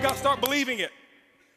got to start believing it.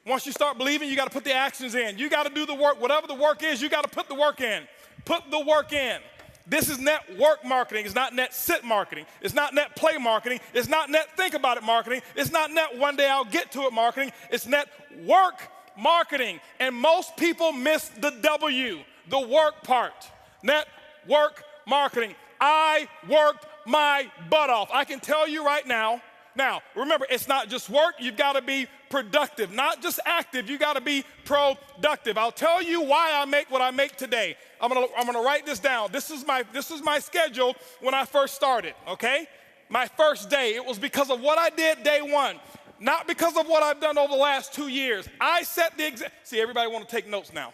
Once you start believing, you got to put the actions in. You got to do the work. Whatever the work is, you got to put the work in. Put the work in. This is network marketing. It's not net sit marketing. It's not net play marketing. It's not net think about it marketing. It's not net one day I'll get to it marketing. It's net work marketing. And most people miss the W, the work part. Network marketing. I worked my butt off. I can tell you right now. Now, remember, it's not just work. You've got to be productive, not just active. You got to be productive. I'll tell you why I make what I make today. I'm gonna write this down. This is my schedule when I first started, okay? My first day, it was because of what I did day one, not because of what I've done over the last 2 years. I set the example. See, everybody want to take notes now.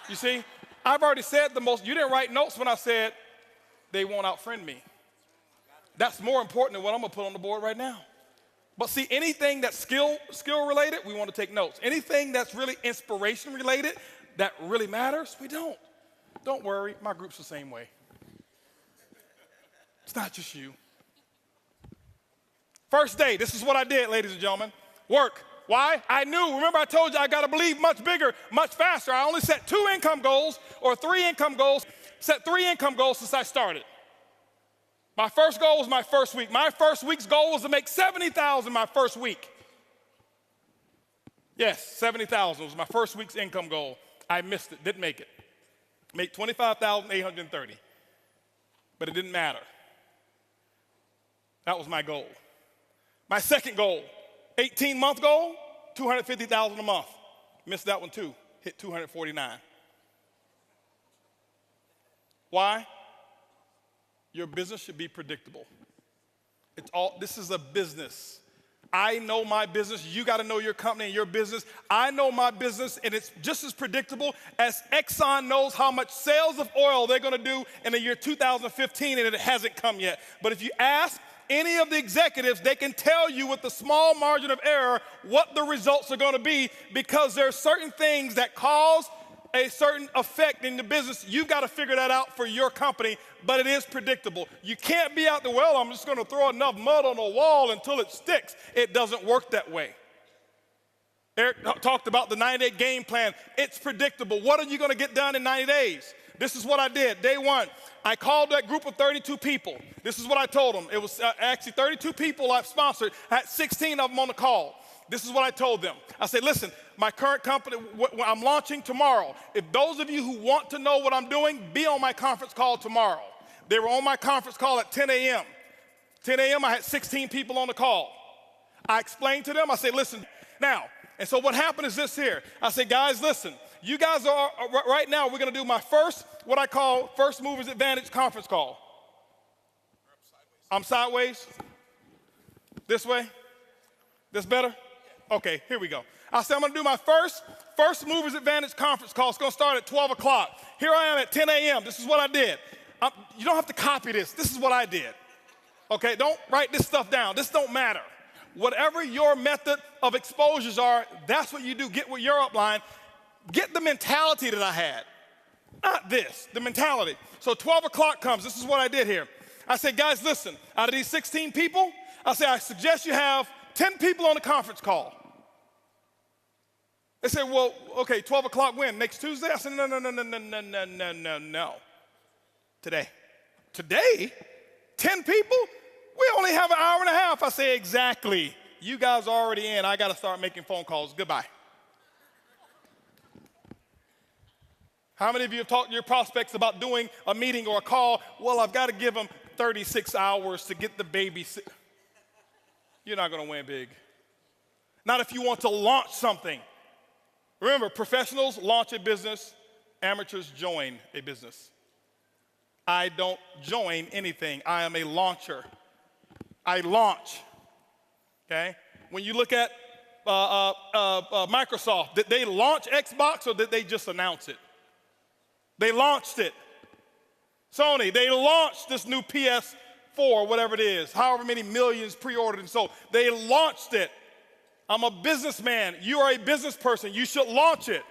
You see, I've already said the most. You didn't write notes when I said they won't outfriend me. That's more important than what I'm gonna put on the board right now. But see, anything that's skill related, we want to take notes. Anything that's really inspiration related, that really matters, we don't. Don't worry, my group's the same way. It's not just you. First day, this is what I did, ladies and gentlemen. Work. Why? I knew, remember I told you I got to believe much bigger, much faster. I only set 2 income goals or 3 income goals, set 3 income goals since I started. My first goal was my first week. My first week's goal was to make $70,000 my first week. Yes, $70,000 was my first week's income goal. I missed it, didn't make it. Made $25,830, but it didn't matter. That was my goal. My second goal, 18-month goal, $250,000 a month. Missed that one too, hit $249. Why? Your business should be predictable. This is a business. I know my business. You got to know your company and your business. I know my business, and it's just as predictable as Exxon knows how much sales of oil they're going to do in the year 2015, and it hasn't come yet. But if you ask any of the executives, they can tell you with a small margin of error what the results are going to be, because there are certain things that cause a certain effect in the business. You've got to figure that out for your company, but it is predictable. You can't be out there, well, I'm just going to throw enough mud on the wall until it sticks. It doesn't work that way. Eric talked about the 90-day game plan. It's predictable. What are you going to get done in 90 days? This is what I did. Day one, I called that group of 32 people. This is what I told them. It was actually 32 people I've sponsored. I had 16 of them on the call. This is what I told them. I said, listen, my current company, I'm launching tomorrow. If those of you who want to know what I'm doing, be on my conference call tomorrow. They were on my conference call at 10 a.m. 10 a.m., I had 16 people on the call. I explained to them, I said, listen, now, and so what happened is this here. I said, guys, listen, you guys are, right now, we're going to do my first, what I call First Movers Advantage conference call. I'm sideways? This way? This better? Okay, here we go. I said, I'm going to do my First Movers Advantage conference call. It's going to start at 12 o'clock. Here I am at 10 a.m. This is what I did. You don't have to copy this. This is what I did. Okay, don't write this stuff down. This don't matter. Whatever your method of exposures are, that's what you do. Get with your upline. Get the mentality that I had. Not this, the mentality. So 12 o'clock comes. This is what I did here. I said, guys, listen, out of these 16 people, I said, I suggest you have 10 people on the conference call. They said, well, okay, 12 o'clock when? Next Tuesday? I said, no. Today. Today? 10 people? We only have an hour and a half. I say, exactly. You guys are already in. I got to start making phone calls. Goodbye. How many of you have talked to your prospects about doing a meeting or a call? Well, I've got to give them 36 hours to get the baby. You're not going to win big. Not if you want to launch something. Remember, professionals launch a business, amateurs join a business. I don't join anything. I am a launcher. I launch, okay? When you look at Microsoft, did they launch Xbox or did they just announce it? They launched it. Sony, they launched this new PS4, whatever it is, however many millions pre-ordered and sold. They launched it. I'm a businessman. You are a business person. You should launch it.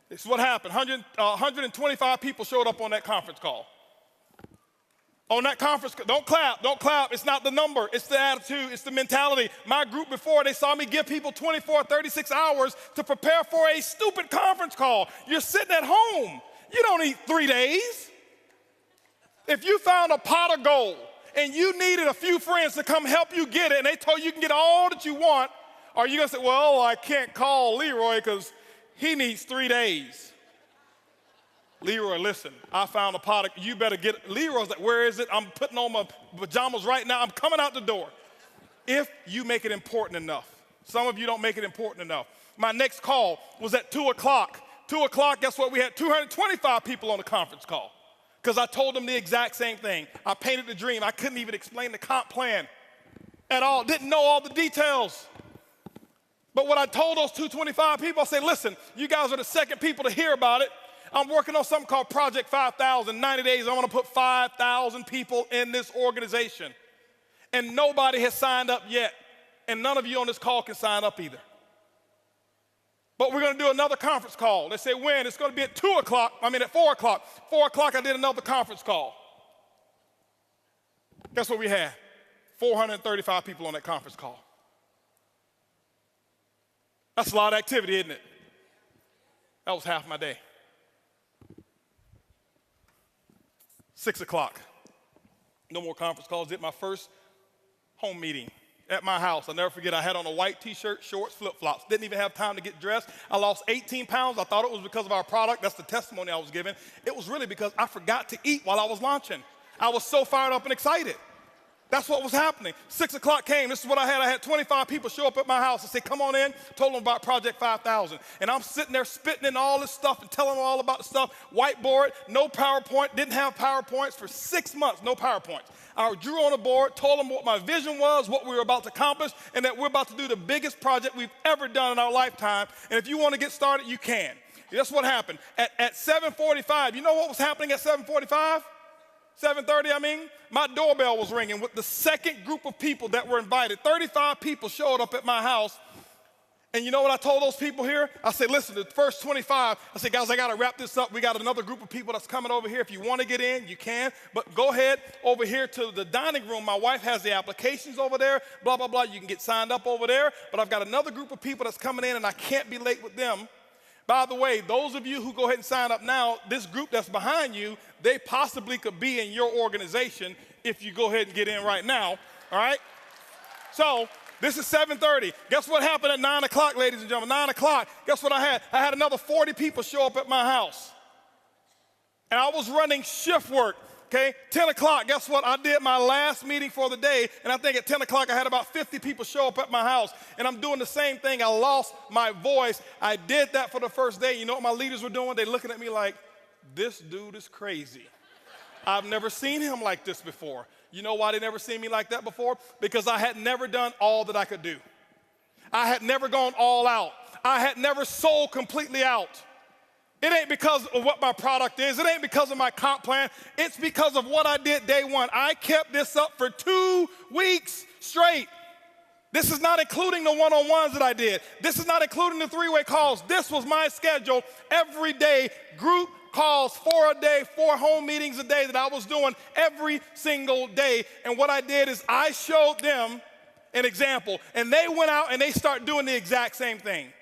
This is what happened. 125 people showed up on that conference call. On that conference, don't clap, don't clap. It's not the number, it's the attitude, it's the mentality. My group before, they saw me give people 24, 36 hours to prepare for a stupid conference call. You're sitting at home. You don't need 3 days. If you found a pot of gold and you needed a few friends to come help you get it and they told you can get all that you want, are you gonna say, well, I can't call Leroy because he needs 3 days? Leroy, listen, I found a pot of, you better get it. Leroy's like, where is it? I'm putting on my pajamas right now. I'm coming out the door. If you make it important enough. Some of you don't make it important enough. My next call was at 2 o'clock. 2 o'clock, guess what? We had 225 people on the conference call because I told them the exact same thing. I painted the dream. I couldn't even explain the comp plan at all. Didn't know all the details. But what I told those 225 people, I said, listen, you guys are the second people to hear about it. I'm working on something called Project 5,000. 90 days, I want to put 5,000 people in this organization. And nobody has signed up yet. And none of you on this call can sign up either. But we're going to do another conference call. They say when? It's going to be at 4 o'clock. 4 o'clock, I did another conference call. Guess what we had? 435 people on that conference call. That's a lot of activity, isn't it? That was half my day. 6 o'clock. No more conference calls. Did my first home meeting at my house. I'll never forget, I had on a white t-shirt, shorts, flip-flops. Didn't even have time to get dressed. I lost 18 pounds. I thought it was because of our product. That's the testimony I was giving. It was really because I forgot to eat while I was launching. I was so fired up and excited. That's what was happening. 6 o'clock came. This is what I had. I had 25 people show up at my house and say, come on in. Told them about Project 5,000. And I'm sitting there spitting in all this stuff and telling them all about the stuff. Whiteboard, no PowerPoint. Didn't have PowerPoints for 6 months, no PowerPoints. I drew on a board, told them what my vision was, what we were about to accomplish, and that we're about to do the biggest project we've ever done in our lifetime. And if you want to get started, you can. That's what happened. At 7:45, you know what was happening at 7:45? 7:30, my doorbell was ringing with the second group of people that were invited. 35 people showed up at my house. And you know what I told those people here? I said, listen, the first 25, I said, guys, I got to wrap this up. We got another group of people that's coming over here. If you want to get in, you can. But go ahead over here to the dining room. My wife has the applications over there, blah, blah, blah. You can get signed up over there. But I've got another group of people that's coming in, and I can't be late with them. By the way, those of you who go ahead and sign up now, this group that's behind you, they possibly could be in your organization if you go ahead and get in right now, all right? So this is 7:30. Guess what happened at 9 o'clock, ladies and gentlemen? 9 o'clock, guess what I had? I had another 40 people show up at my house. And I was running shift work. Okay, 10 o'clock, guess what? I did my last meeting for the day, and I think at 10 o'clock I had about 50 people show up at my house, and I'm doing the same thing. I lost my voice. I did that for the first day. You know what my leaders were doing? They're looking at me like, this dude is crazy. I've never seen him like this before. You know why they never seen me like that before? Because I had never done all that I could do. I had never gone all out. I had never sold completely out. It ain't because of what my product is. It ain't because of my comp plan. It's because of what I did day one. I kept this up for 2 weeks straight. This is not including the one-on-ones that I did. This is not including the three-way calls. This was my schedule every day. Group calls 4 a day, 4 home meetings a day that I was doing every single day. And what I did is I showed them an example, and they went out and they started doing the exact same thing.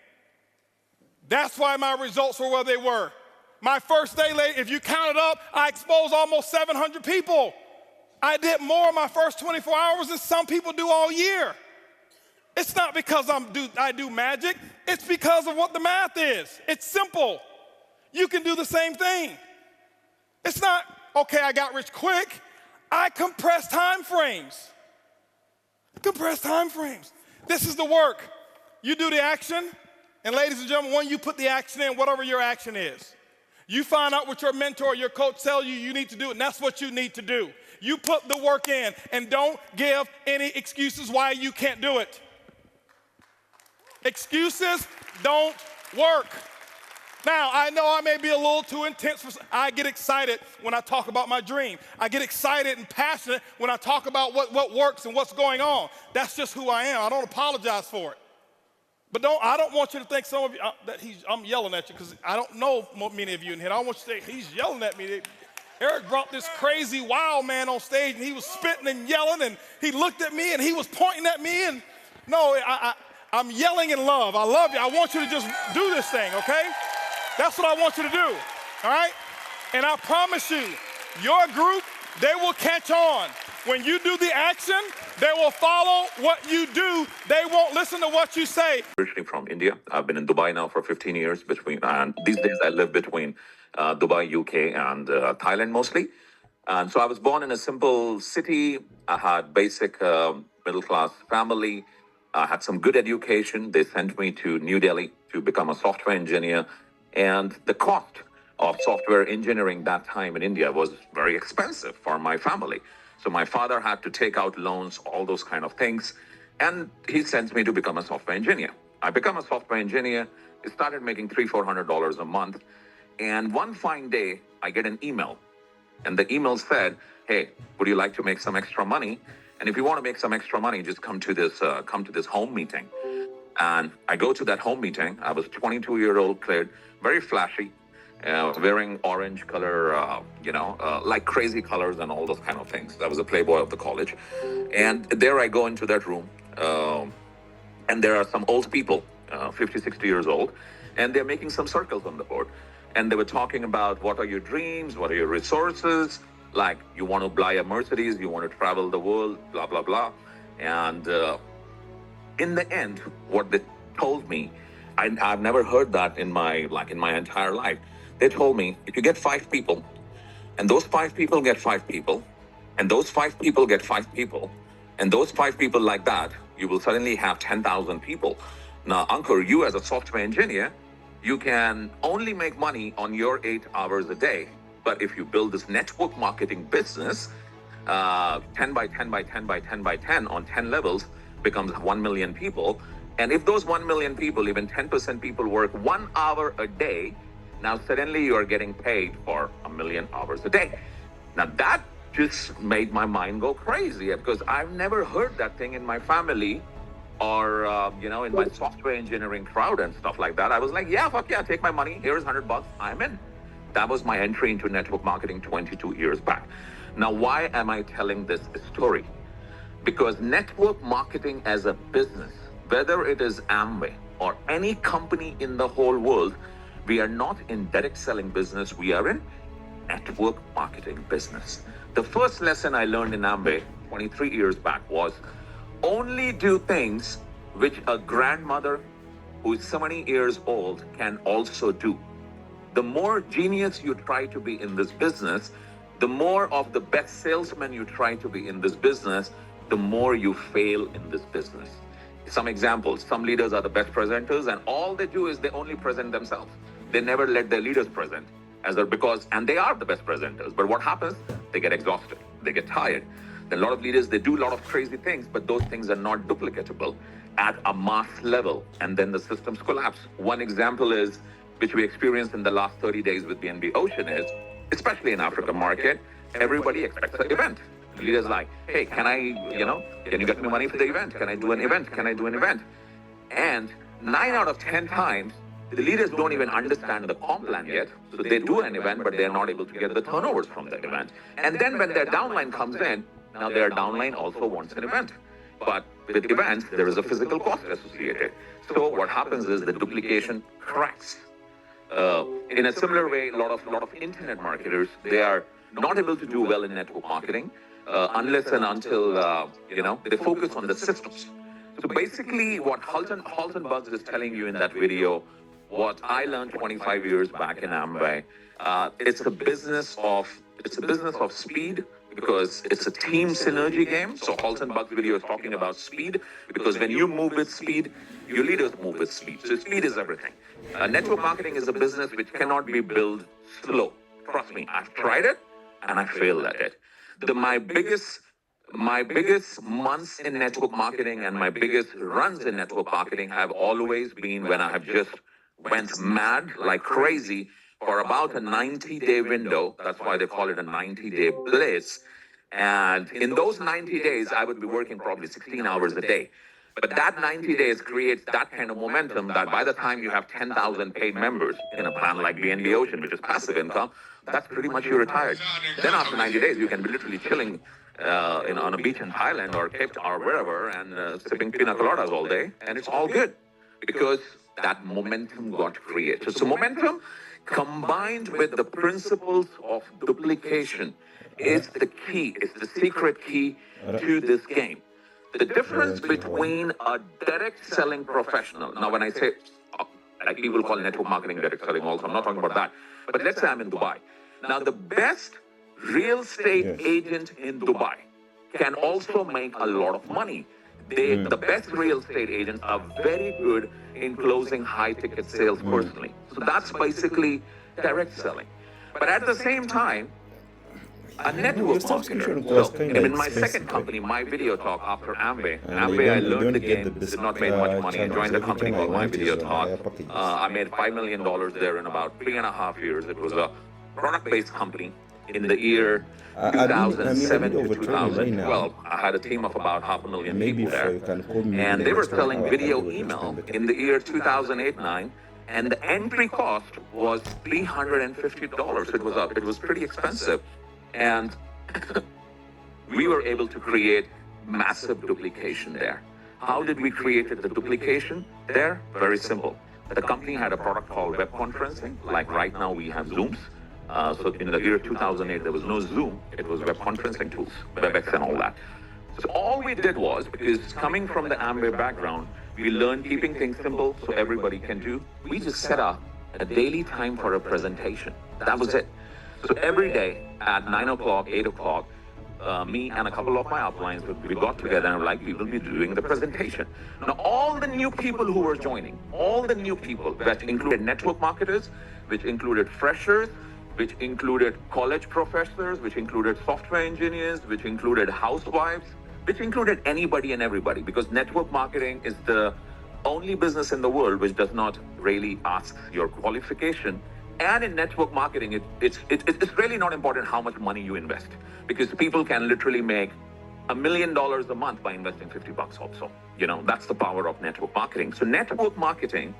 That's why my results were where they were. My first day, if you count it up, I exposed almost 700 people. I did more in my first 24 hours than some people do all year. It's not because I do magic. It's because of what the math is. It's simple. You can do the same thing. It's not, okay, I got rich quick. I compress time frames. Compress time frames. This is the work. You do the action. And ladies and gentlemen, when you put the action in, whatever your action is, you find out what your mentor, your coach tell you need to do, and that's what you need to do. You put the work in, and don't give any excuses why you can't do it. Excuses don't work. Now, I know I may be a little too intense. I get excited when I talk about my dream. I get excited and passionate when I talk about what works and what's going on. That's just who I am. I don't apologize for it. But I don't want you to think some of you, I'm yelling at you because I don't know many of you in here. I don't want you to think, he's yelling at me. Eric brought this crazy wild man on stage, and he was spitting and yelling, and he looked at me, and he was pointing at me, and no, I'm yelling in love. I love you. I want you to just do this thing, okay? That's what I want you to do, all right? And I promise you, your group, they will catch on. When you do the action, they will follow what you do. They won't listen to what you say. Originally from India. I've been in Dubai now for 15 years and these days I live between Dubai, UK and Thailand mostly. And so I was born in a simple city. I had basic middle-class family. I had some good education. They sent me to New Delhi to become a software engineer. And the cost of software engineering that time in India was very expensive for my family. So my father had to take out loans, all those kind of things. And he sends me to become a software engineer. I become a software engineer. I started making $300-400 a month. And one fine day, I get an email. And the email said, hey, would you like to make some extra money? And if you want to make some extra money, just come to this home meeting. And I go to that home meeting. I was 22-year-old kid, very flashy, wearing orange color, like crazy colors and all those kind of things. I was a playboy of the college. And there I go into that room. And there are some old people, 50, 60 years old, and they're making some circles on the board. And they were talking about what are your dreams, what are your resources, like you want to buy a Mercedes, you want to travel the world, blah, blah, blah. And in the end, what they told me, I've never heard that in my entire life. They told me, if you get 5 people, and those 5 people get 5 people, and those 5 people get 5 people, and those 5 people like that, you will suddenly have 10,000 people. Now, Ankur, you as a software engineer, you can only make money on your 8 hours a day. But if you build this network marketing business, 10 by 10 by 10 by 10 by 10 on 10 levels becomes 1 million people. And if those 1 million people, even 10% people work 1 hour a day, now suddenly you are getting paid for 1 million hours a day. Now that just made my mind go crazy because I've never heard that thing in my family or, in my software engineering crowd and stuff like that. I was like, yeah, fuck yeah, take my money. Here's $100. I'm in. That was my entry into network marketing 22 years back. Now, why am I telling this story? Because network marketing as a business, whether it is Amway or any company in the whole world, we are not in direct selling business. We are in network marketing business. The first lesson I learned in Amway 23 years back was only do things which a grandmother who is 70 years old can also do. The more genius you try to be in this business, the more of the best salesman you try to be in this business, the more you fail in this business. Some examples, some leaders are the best presenters and all they do is they only present themselves. They never let their leaders present and they are the best presenters. But what happens? They get exhausted, they get tired. Then a lot of leaders, they do a lot of crazy things, but those things are not duplicatable at a mass level. And then the systems collapse. One example is, which we experienced in the last 30 days with BNB Ocean is, especially in Africa market, everybody expects an event. The leader's like, hey, can you get me money for the event? Can I do an event? Can I do an event? And 9 out of 10 times, the leaders don't even understand the comp plan yet. So they do an event, but they're not able to get the turnovers from the event. And then when their downline comes in, now their downline also wants an event. But with events, there is a physical cost associated. So what happens is the duplication cracks. In a similar way, a lot of internet marketers, they are not able to do well in network marketing unless and until they focus on the systems. So basically, what Halton Bugs is telling you in that video, what I learned 25 years back in Amway, it's a business of speed because it's a team synergy game. So Halton Bugs video is talking about speed because when you move with speed, your leaders move with speed. So speed is everything. Network marketing is a business which cannot be built slow. Trust me, I've tried it and I failed at it. My biggest months in network marketing and my biggest runs in network marketing have always been when I have just went mad like crazy for about a 90-day window. That's why they call it a 90-day bliss. And in those 90 days, I would be working probably 16 hours a day. But that 90 days creates that kind of momentum that by the time you have 10,000 paid members in a plan like BNB Ocean, which is passive income, that's pretty much you retired. Then after 90 days, you can be literally chilling on a beach in Thailand or Cape Town or wherever and sipping pina coladas all day, and it's all good because that momentum got created. So momentum combined with the principles of duplication is the key, is the secret key to this game. The difference between a direct selling professional, now when I say, like people call network marketing direct selling also, I'm not talking about that, but let's say I'm in Dubai. Now the best real estate agent in Dubai can also make a lot of money. The best real estate agents are very good in closing high ticket sales personally. So that's basically direct selling. But at the same time, a network marketer. So in my second company, my video talk after Amway, I learned the game, did not make much money. I joined a company called My Video Talk. I made $5 million there in about 3.5 years. It was a product-based company. In the year 2007 to 2012, I had a team of about 500,000 people there. And they were selling video email in the year 2008-9. And the entry cost was $350. It was pretty expensive. And we were able to create massive duplication there. How did we create the duplication there? Very simple. The company had a product called web conferencing. Like right now we have Zooms. So in the year 2008, there was no Zoom. It was web conferencing tools, WebEx and all that. So all we did was, because coming from the Amway background, we learned keeping things simple so everybody can do. We just set up a daily time for a presentation. That was it. So every day at 9 o'clock, 8 o'clock, me and a couple of my uplines, we got together and like, we will be doing the presentation. Now, all the new people who were joining, all the new people, that included network marketers, which included freshers, which included college professors, which included software engineers, which included housewives, which included anybody and everybody, because network marketing is the only business in the world which does not really ask your qualification. And in network marketing, it's really not important how much money you invest, because people can literally make $1 million a month by investing $50 also. You know, that's the power of network marketing. So network marketing,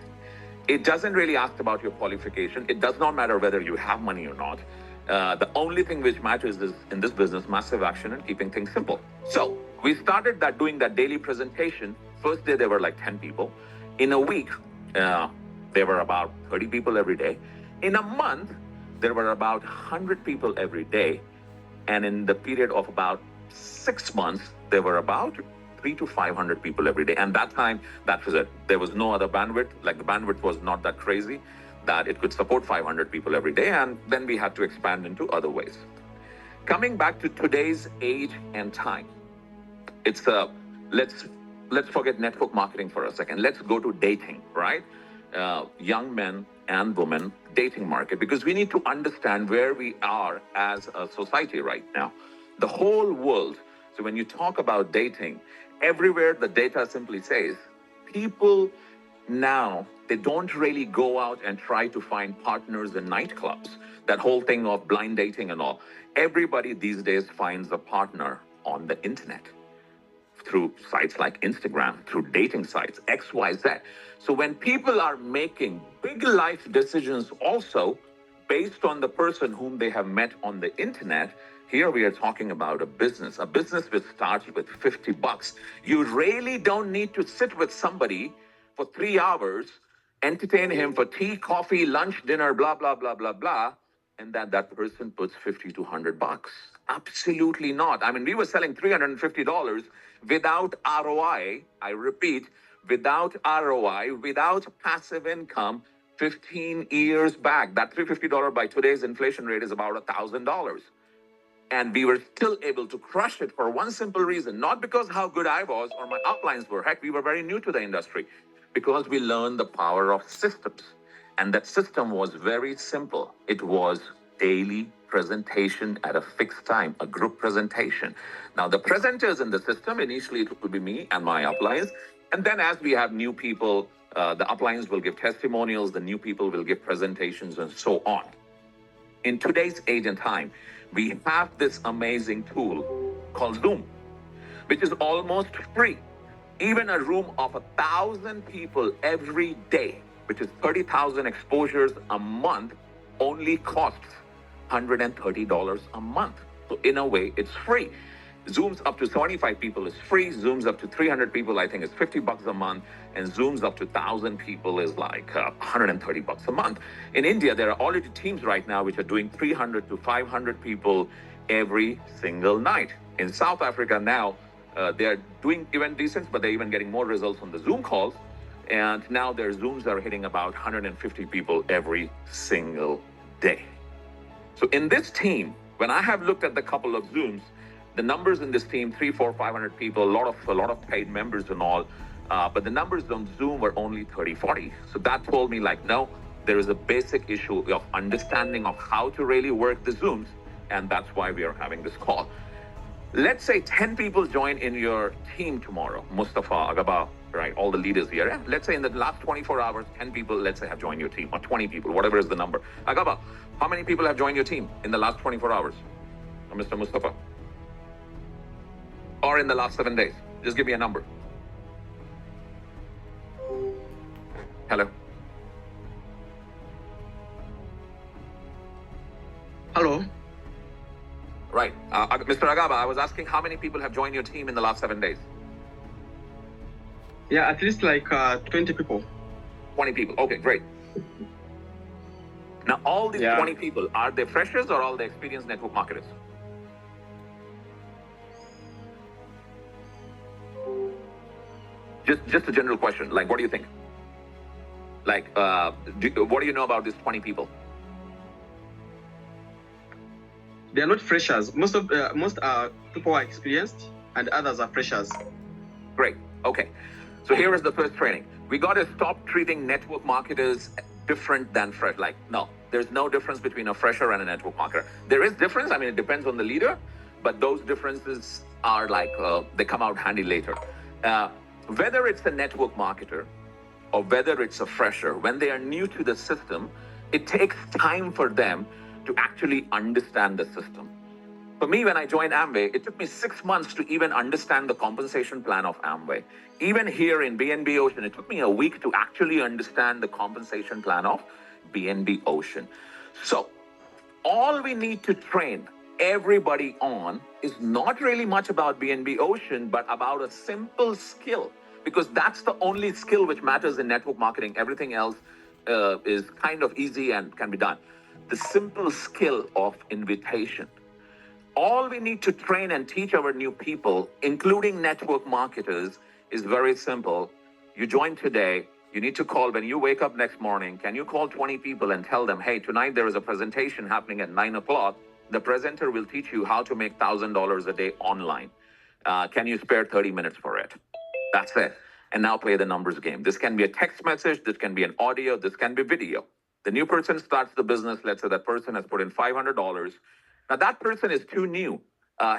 it doesn't really ask about your qualification. It does not matter whether you have money or not. The only thing which matters is in this business, massive action and keeping things simple. So we started doing that daily presentation. First day, there were like 10 people. In a week, there were about 30 people every day. In a month, there were about 100 people every day. And in the period of about 6 months, there were about 300 to 500 people every day. And that time, that was it. There was no other bandwidth. Like the bandwidth was not that crazy that it could support 500 people every day. And then we had to expand into other ways. Coming back to today's age and time, it's let's forget network marketing for a second. Let's go to dating, right? Young men and women dating market, because we need to understand where we are as a society right now. The whole world. So when you talk about dating, everywhere the data simply says people now, they don't really go out and try to find partners in nightclubs. That whole thing of blind dating and all. Everybody these days finds a partner on the internet, through sites like Instagram, through dating sites, XYZ. So when people are making big life decisions also based on the person whom they have met on the internet, here we are talking about a business which starts with $50. You really don't need to sit with somebody for 3 hours, entertain him for tea, coffee, lunch, dinner, blah, blah, blah, blah, blah, and that person puts $50 to $100. Absolutely not. I mean, we were selling $350 without ROI. I repeat, without ROI, without passive income, 15 years back. That $350 by today's inflation rate is about $1,000. And we were still able to crush it for one simple reason, not because how good I was or my uplines were. Heck, we were very new to the industry, because we learned the power of systems. And that system was very simple. It was daily presentation at a fixed time, a group presentation. Now, the presenters in the system, initially it would be me and my uplines. And then as we have new people, the uplines will give testimonials, the new people will give presentations, and so on. In today's age and time, we have this amazing tool called Zoom, which is almost free. Even a room of 1,000 people every day, which is 30,000 exposures a month, only costs $130 a month. So in a way, it's free. Zooms up to 75 people is free. Zooms up to 300 people, I think, is $50 a month. And Zooms up to 1,000 people is like $130 a month. In India, there are already teams right now which are doing 300 to 500 people every single night. In South Africa now, they're doing even decent, but they're even getting more results on the Zoom calls. And now their Zooms are hitting about 150 people every single day. So in this team, when I have looked at the couple of Zooms, the numbers in this team, 300, 400, 500 people, a lot of paid members and all, but the numbers on Zoom were only 30, 40. So that told me like, no, there is a basic issue of understanding of how to really work the Zooms. And that's why we are having this call. Let's say 10 people join in your team tomorrow. Mustafa, Agaba, right? All the leaders here. Yeah? Let's say in the last 24 hours, 10 people, let's say, have joined your team, or 20 people, whatever is the number. Agaba, how many people have joined your team in the last 24 hours? Mr. Mustafa? Or in the last 7 days? Just give me a number. Hello? Hello. Right. Mr. Agaba, I was asking how many people have joined your team in the last 7 days? Yeah, at least like 20 people. 20 people. Okay, great. Now, all these 20 people, are they freshers or all the experienced network marketers? Just a general question. Like, what do you think? Like, what do you know about these 20 people? They are not freshers. Most people are experienced, and others are freshers. Great. Okay. So here is the first training. We got to stop treating network marketers different than fresh. Like, no, there's no difference between a fresher and a network marketer. There is difference. I mean, it depends on the leader, but those differences are like, they come out handy later. Whether it's a network marketer or whether it's a fresher, when they are new to the system, it takes time for them to actually understand the system. For me, when I joined Amway, it took me 6 months to even understand the compensation plan of Amway. Even here in BNB Ocean, it took me a week to actually understand the compensation plan of BNB Ocean. So all we need to train everybody on is not really much about BNB Ocean, but about a simple skill, because that's the only skill which matters in network marketing. Everything else is kind of easy and can be done. The simple skill of invitation. All we need to train and teach our new people, including network marketers, is very simple. You join today, you need to call when you wake up next morning. Can you call 20 people and tell them, hey, tonight there is a presentation happening at 9 o'clock. The presenter will teach you how to make $1,000 a day online. Can you spare 30 minutes for it? That's it. And now play the numbers game. This can be a text message. This can be an audio. This can be video. The new person starts the business. Let's say that person has put in $500. Now that person is too new.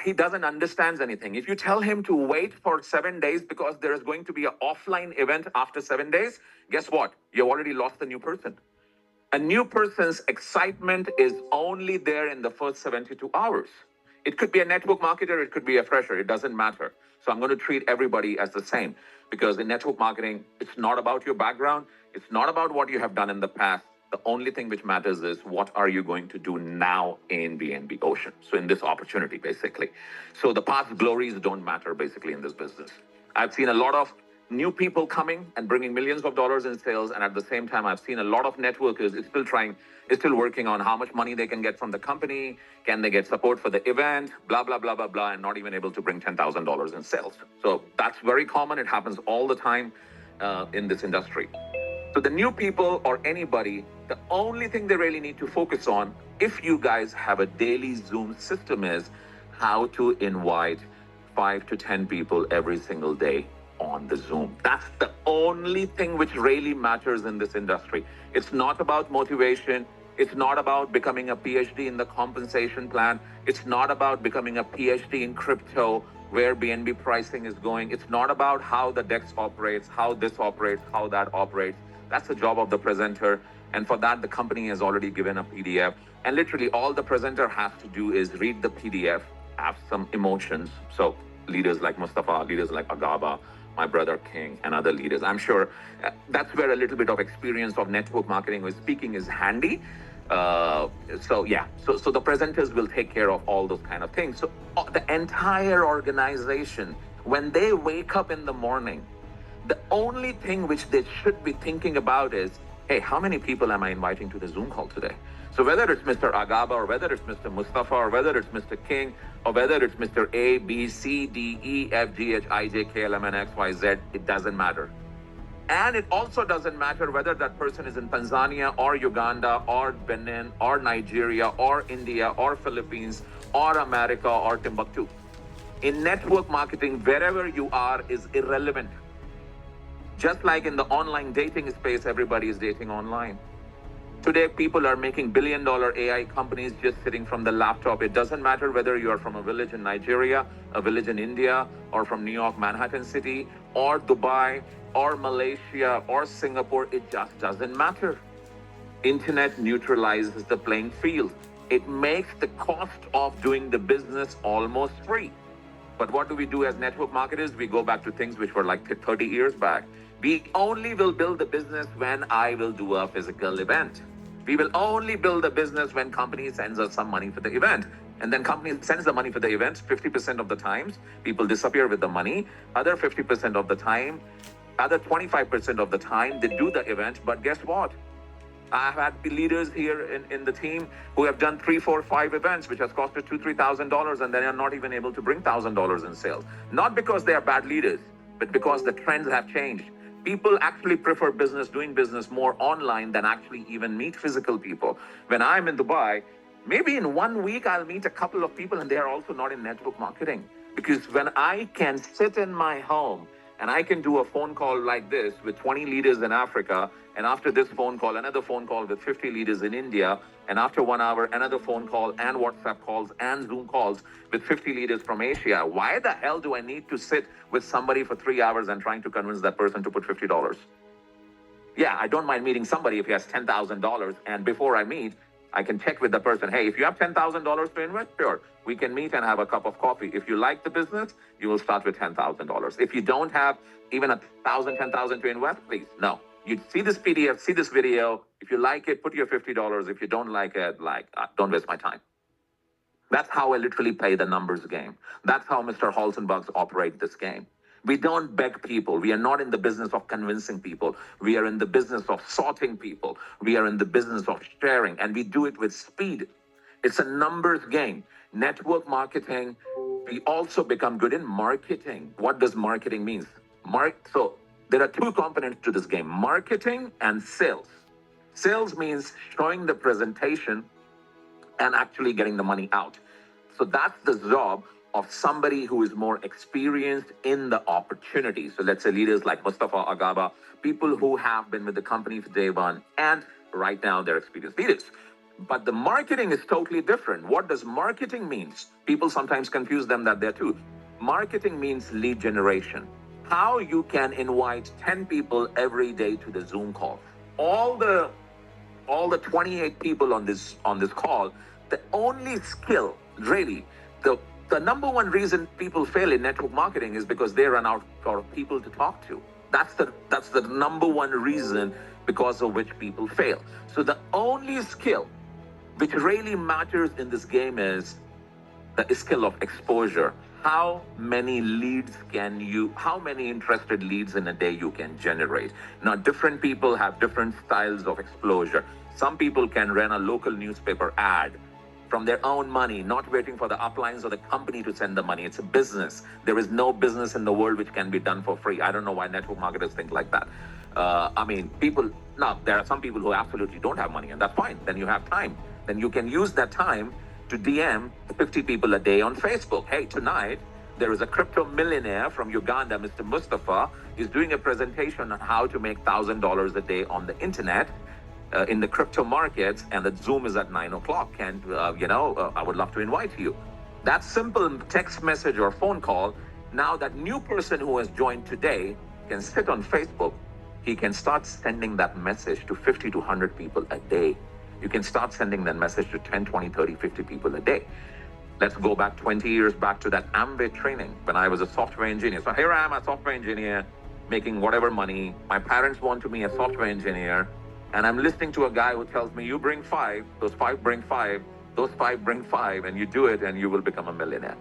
He doesn't understand anything. If you tell him to wait for 7 days because there is going to be an offline event after 7 days, guess what? You've already lost the new person. A new person's excitement is only there in the first 72 hours. It could be a network marketer, it could be a fresher, it doesn't matter. So I'm going to treat everybody as the same, because in network marketing, it's not about your background, it's not about what you have done in the past. The only thing which matters is what are you going to do now in BNB Ocean? So in this opportunity, basically. So the past glories don't matter basically in this business. I've seen a lot of new people coming and bringing millions of dollars in sales. And at the same time, I've seen a lot of networkers is still working on how much money they can get from the company. Can they get support for the event? Blah, blah, blah, blah, blah, and not even able to bring $10,000 in sales. So that's very common. It happens all the time in this industry. So the new people or anybody, the only thing they really need to focus on, if you guys have a daily Zoom system, is how to invite 5 to 10 people every single day on the Zoom. That's the only thing which really matters in this industry. It's not about motivation. It's not about becoming a PhD in the compensation plan. It's not about becoming a PhD in crypto, where BNB pricing is going. It's not about how the DEX operates, how this operates, how that operates. That's the job of the presenter. And for that, the company has already given a PDF. And literally all the presenter has to do is read the PDF, have some emotions. So leaders like Mustafa, leaders like Agaba, my brother King, and other leaders. I'm sure that's where a little bit of experience of network marketing or speaking is handy. So the presenters will take care of all those kind of things. So the entire organization, when they wake up in the morning, the only thing which they should be thinking about is, hey, how many people am I inviting to the Zoom call today? So whether it's Mr. Agaba, or whether it's Mr. Mustafa, or whether it's Mr. King, or whether it's Mr. A, B, C, D, E, F, G, H, I, J, K, L, M, N, X, Y, Z, it doesn't matter. And it also doesn't matter whether that person is in Tanzania or Uganda or Benin or Nigeria or India or Philippines or America or Timbuktu. In network marketing, wherever you are is irrelevant. Just like in the online dating space, everybody is dating online. Today, people are making billion-dollar AI companies just sitting from the laptop. It doesn't matter whether you are from a village in Nigeria, a village in India, or from New York, Manhattan City, or Dubai, or Malaysia, or Singapore. It just doesn't matter. Internet neutralizes the playing field. It makes the cost of doing the business almost free. But what do we do as network marketers? We go back to things which were like 30 years back. We only will build the business when I will do a physical event. We will only build the business when company sends us some money for the event. And then company sends the money for the event. 50% of the times, people disappear with the money. Other 50% of the time, other 25% of the time, they do the event. But guess what? I've had leaders here in the team who have done 3, 4, 5 events, which has costed $2,000, $3,000, and they are not even able to bring $1,000 in sales. Not because they are bad leaders, but because the trends have changed. People actually prefer doing business more online than actually even meet physical people. When I'm in Dubai, maybe in 1 week, I'll meet a couple of people, and they are also not in network marketing. Because when I can sit in my home and I can do a phone call like this with 20 leaders in Africa, and after this phone call, another phone call with 50 leaders in India, and after 1 hour, another phone call and WhatsApp calls and Zoom calls with 50 leaders from Asia, why the hell do I need to sit with somebody for 3 hours and trying to convince that person to put $50? Yeah, I don't mind meeting somebody if he has $10,000, and before I meet, I can check with the person, hey, if you have $10,000 to invest, sure, we can meet and have a cup of coffee. If you like the business, you will start with $10,000. If you don't have even $10,000 to invest, please, no. You see this PDF, see this video. If you like it, put your $50. If you don't like it, don't waste my time. That's how I literally play the numbers game. That's how Mr. Halzenbugs operate this game. We don't beg people. We are not in the business of convincing people. We are in the business of sorting people. We are in the business of sharing, and we do it with speed. It's a numbers game. Network marketing, we also become good in marketing. What does marketing mean? So there are 2 components to this game, marketing and sales. Sales means showing the presentation and actually getting the money out. So that's the job of somebody who is more experienced in the opportunity. So let's say leaders like Mustafa, Agaba, people who have been with the company for day one, and right now they're experienced leaders. But the marketing is totally different. What does marketing mean? People sometimes confuse them that they're two. Marketing means lead generation. How you can invite 10 people every day to the Zoom call. All the 28 people on this call, the only skill, really, the number one reason people fail in network marketing is because they run out of people to talk to. That's the number one reason because of which people fail. So the only skill which really matters in this game is the skill of exposure. How many interested leads in a day you can generate? Now, different people have different styles of exposure. Some people can run a local newspaper ad from their own money, not waiting for the uplines or the company to send the money. It's a business. There is no business in the world which can be done for free. I don't know why network marketers think like that. There are some people who absolutely don't have money, and that's fine. Then you have time. Then you can use that time to DM 50 people a day on Facebook. Hey, tonight, there is a crypto millionaire from Uganda, Mr. Mustafa, is doing a presentation on how to make $1,000 a day on the internet in the crypto markets, and the Zoom is at 9 o'clock. And, I would love to invite you. That simple text message or phone call, now that new person who has joined today can sit on Facebook, he can start sending that message to 50 to 100 people a day. You can start sending that message to 10, 20, 30, 50 people a day. Let's go back 20 years back to that Amway training when I was a software engineer. So here I am, a software engineer, making whatever money. My parents want me a software engineer. And I'm listening to a guy who tells me, you bring five, those five bring five, those five bring five, and you do it and you will become a millionaire.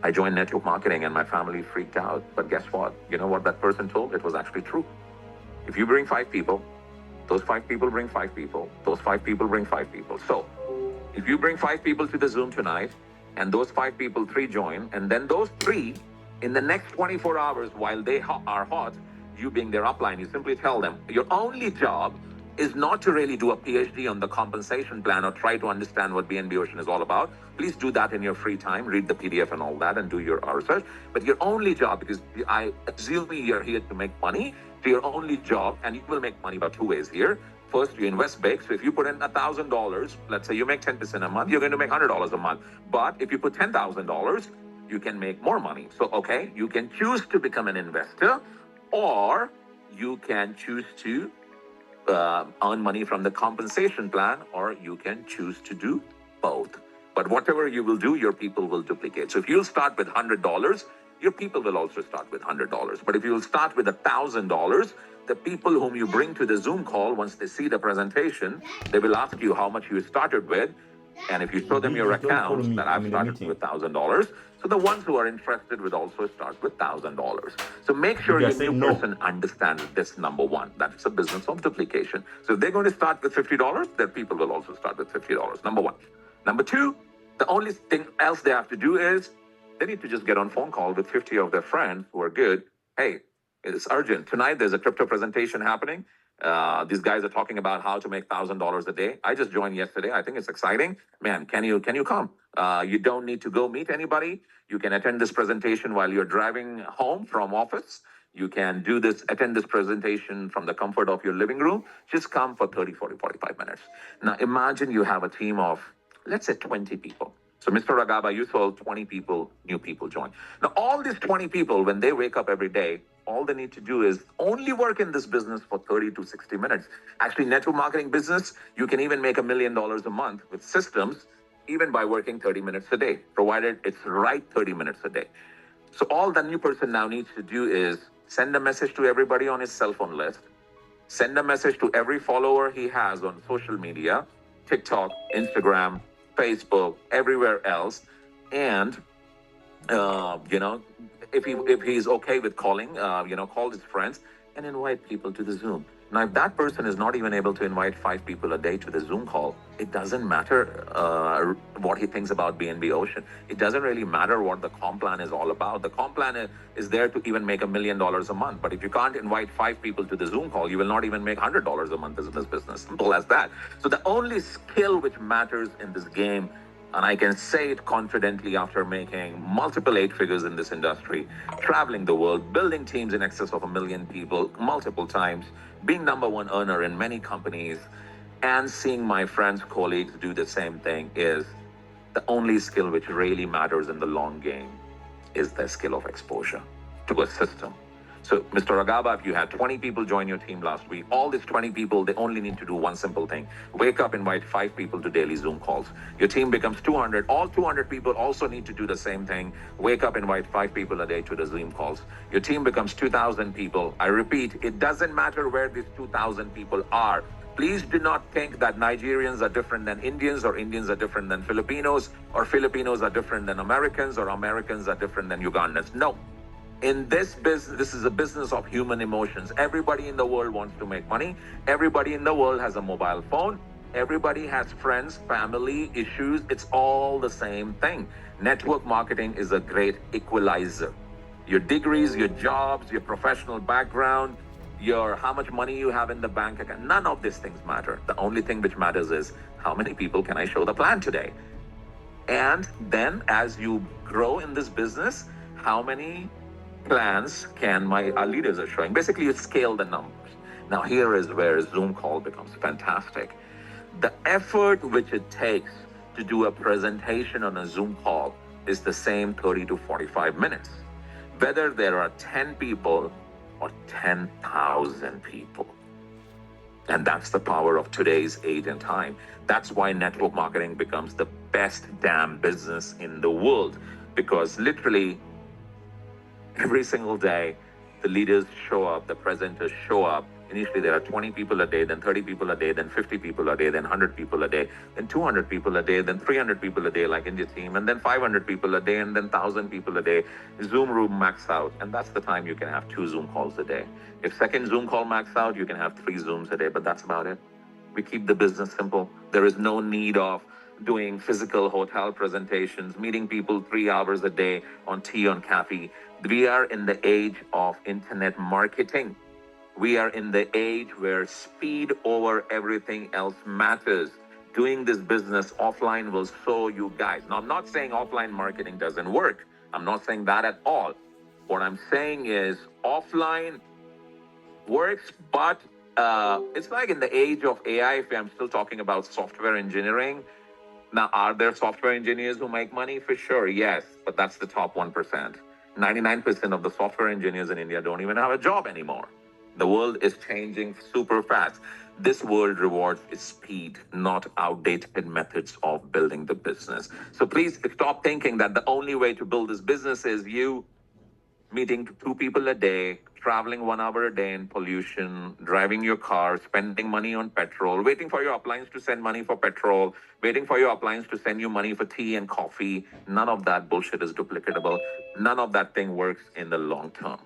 I joined network marketing and my family freaked out. But guess what? You know what that person told? It was actually true. If you bring five people, those five people bring five people, those five people bring five people. So if you bring five people to the Zoom tonight, and those five people, three join, and then those three, in the next 24 hours, while they are hot, you being their upline, you simply tell them, your only job is not to really do a PhD on the compensation plan or try to understand what BNB Ocean is all about. Please do that in your free time, read the PDF and all that, and do your research. But your only job, because I assume you're here to make money, so your only job, and you will make money by two ways here. First, you invest big. So if you put in $1,000, let's say you make 10% a month, you're going to make $100 a month. But if you put $10,000, you can make more money. So, okay, you can choose to become an investor, or you can choose to earn money from the compensation plan, or you can choose to do both. But whatever you will do, your people will duplicate. So if you'll start with $100, your people will also start with $100. But if you'll start with $1,000, the people whom you bring to the Zoom call, once they see the presentation, they will ask you how much you started with. And if you show them your account that I've started with $1,000, so the ones who are interested would also start with $1,000. So make sure your new person understands this, number one, that it's a business of duplication. So if they're going to start with $50, their people will also start with $50, number one. Number two, the only thing else they have to do is they need to just get on phone call with 50 of their friends who are good. Hey, it's urgent. Tonight, there's a crypto presentation happening. These guys are talking about how to make $1,000 a day. I just joined yesterday. I think it's exciting. Man, can you come? You don't need to go meet anybody. You can attend this presentation while you're driving home from office. You can attend this presentation from the comfort of your living room. Just come for 30, 40, 45 minutes. Now, imagine you have a team of, let's say, 20 people. So Mr. Ragaba, you told 20 people, new people join. Now, all these 20 people, when they wake up every day, all they need to do is only work in this business for 30 to 60 minutes. Actually, network marketing business, you can even make $1 million a month with systems, even by working 30 minutes a day, provided it's right 30 minutes a day. So all the new person now needs to do is send a message to everybody on his cell phone list, send a message to every follower he has on social media, TikTok, Instagram, Facebook, everywhere else, and if he's okay with calling, call his friends and invite people to the Zoom. Now, if that person is not even able to invite 5 people a day to the Zoom call, it doesn't matter what he thinks about BNB Ocean. It doesn't really matter what the comp plan is all about. The comp plan is there to even make $1 million a month. But if you can't invite 5 people to the Zoom call, you will not even make $100 a month in this business. Simple as that. So the only skill which matters in this game, and I can say it confidently after making multiple 8 figures in this industry, traveling the world, building teams in excess of 1 million people multiple times, being #1 earner in many companies, and seeing my friends, colleagues do the same thing, is the only skill which really matters in the long game is the skill of exposure to a system. So, Mr. Ragaba, if you had 20 people join your team last week, all these 20 people, they only need to do one simple thing. Wake up, invite 5 people to daily Zoom calls. Your team becomes 200. All 200 people also need to do the same thing. Wake up, invite 5 people a day to the Zoom calls. Your team becomes 2,000 people. I repeat, it doesn't matter where these 2,000 people are. Please do not think that Nigerians are different than Indians, or Indians are different than Filipinos, or Filipinos are different than Americans, or Americans are different than Ugandans. No. In this business, this is a business of human emotions. Everybody in the world wants to make money. Everybody in the world has a mobile phone. Everybody has friends, family, issues. It's all the same thing. Network marketing is a great equalizer. Your degrees, your jobs, your professional background, your how much money you have in the bank account, none of these things matter. The only thing which matters is how many people can I show the plan today? And then as you grow in this business, how many plans can our leaders are showing? Basically, you scale the numbers. Now, here is where a Zoom call becomes fantastic. The effort which it takes to do a presentation on a Zoom call is the same 30 to 45 minutes. Whether there are 10 people or 10,000 people. And that's the power of today's age and time. That's why network marketing becomes the best damn business in the world. Because literally every single day, the leaders show up, the presenters show up. Initially, there are 20 people a day, then 30 people a day, then 50 people a day, then 100 people a day, then 200 people a day, then 300 people a day, like in your team, and then 500 people a day, and then 1,000 people a day. Zoom room max out, and that's the time you can have 2 Zoom calls a day. If second Zoom call max out, you can have 3 Zooms a day, but that's about it. We keep the business simple. There is no need of doing physical hotel presentations, meeting people 3 hours a day on tea, on coffee. We are in the age of internet marketing. We are in the age where speed over everything else matters. Doing this business offline will show you guys. Now, I'm not saying offline marketing doesn't work. I'm not saying that at all. What I'm saying is offline works, but it's like in the age of AI, if I'm still talking about software engineering. Now, are there software engineers who make money? For sure, yes, but that's the top 1%. 99% of the software engineers in India don't even have a job anymore. The world is changing super fast. This world rewards speed, not outdated methods of building the business. So please stop thinking that the only way to build this business is you meeting 2 people a day, traveling 1 hour a day in pollution, driving your car, spending money on petrol, waiting for your uplines to send money for petrol, waiting for your uplines to send you money for tea and coffee. None of that bullshit is duplicatable. None of that thing works in the long term.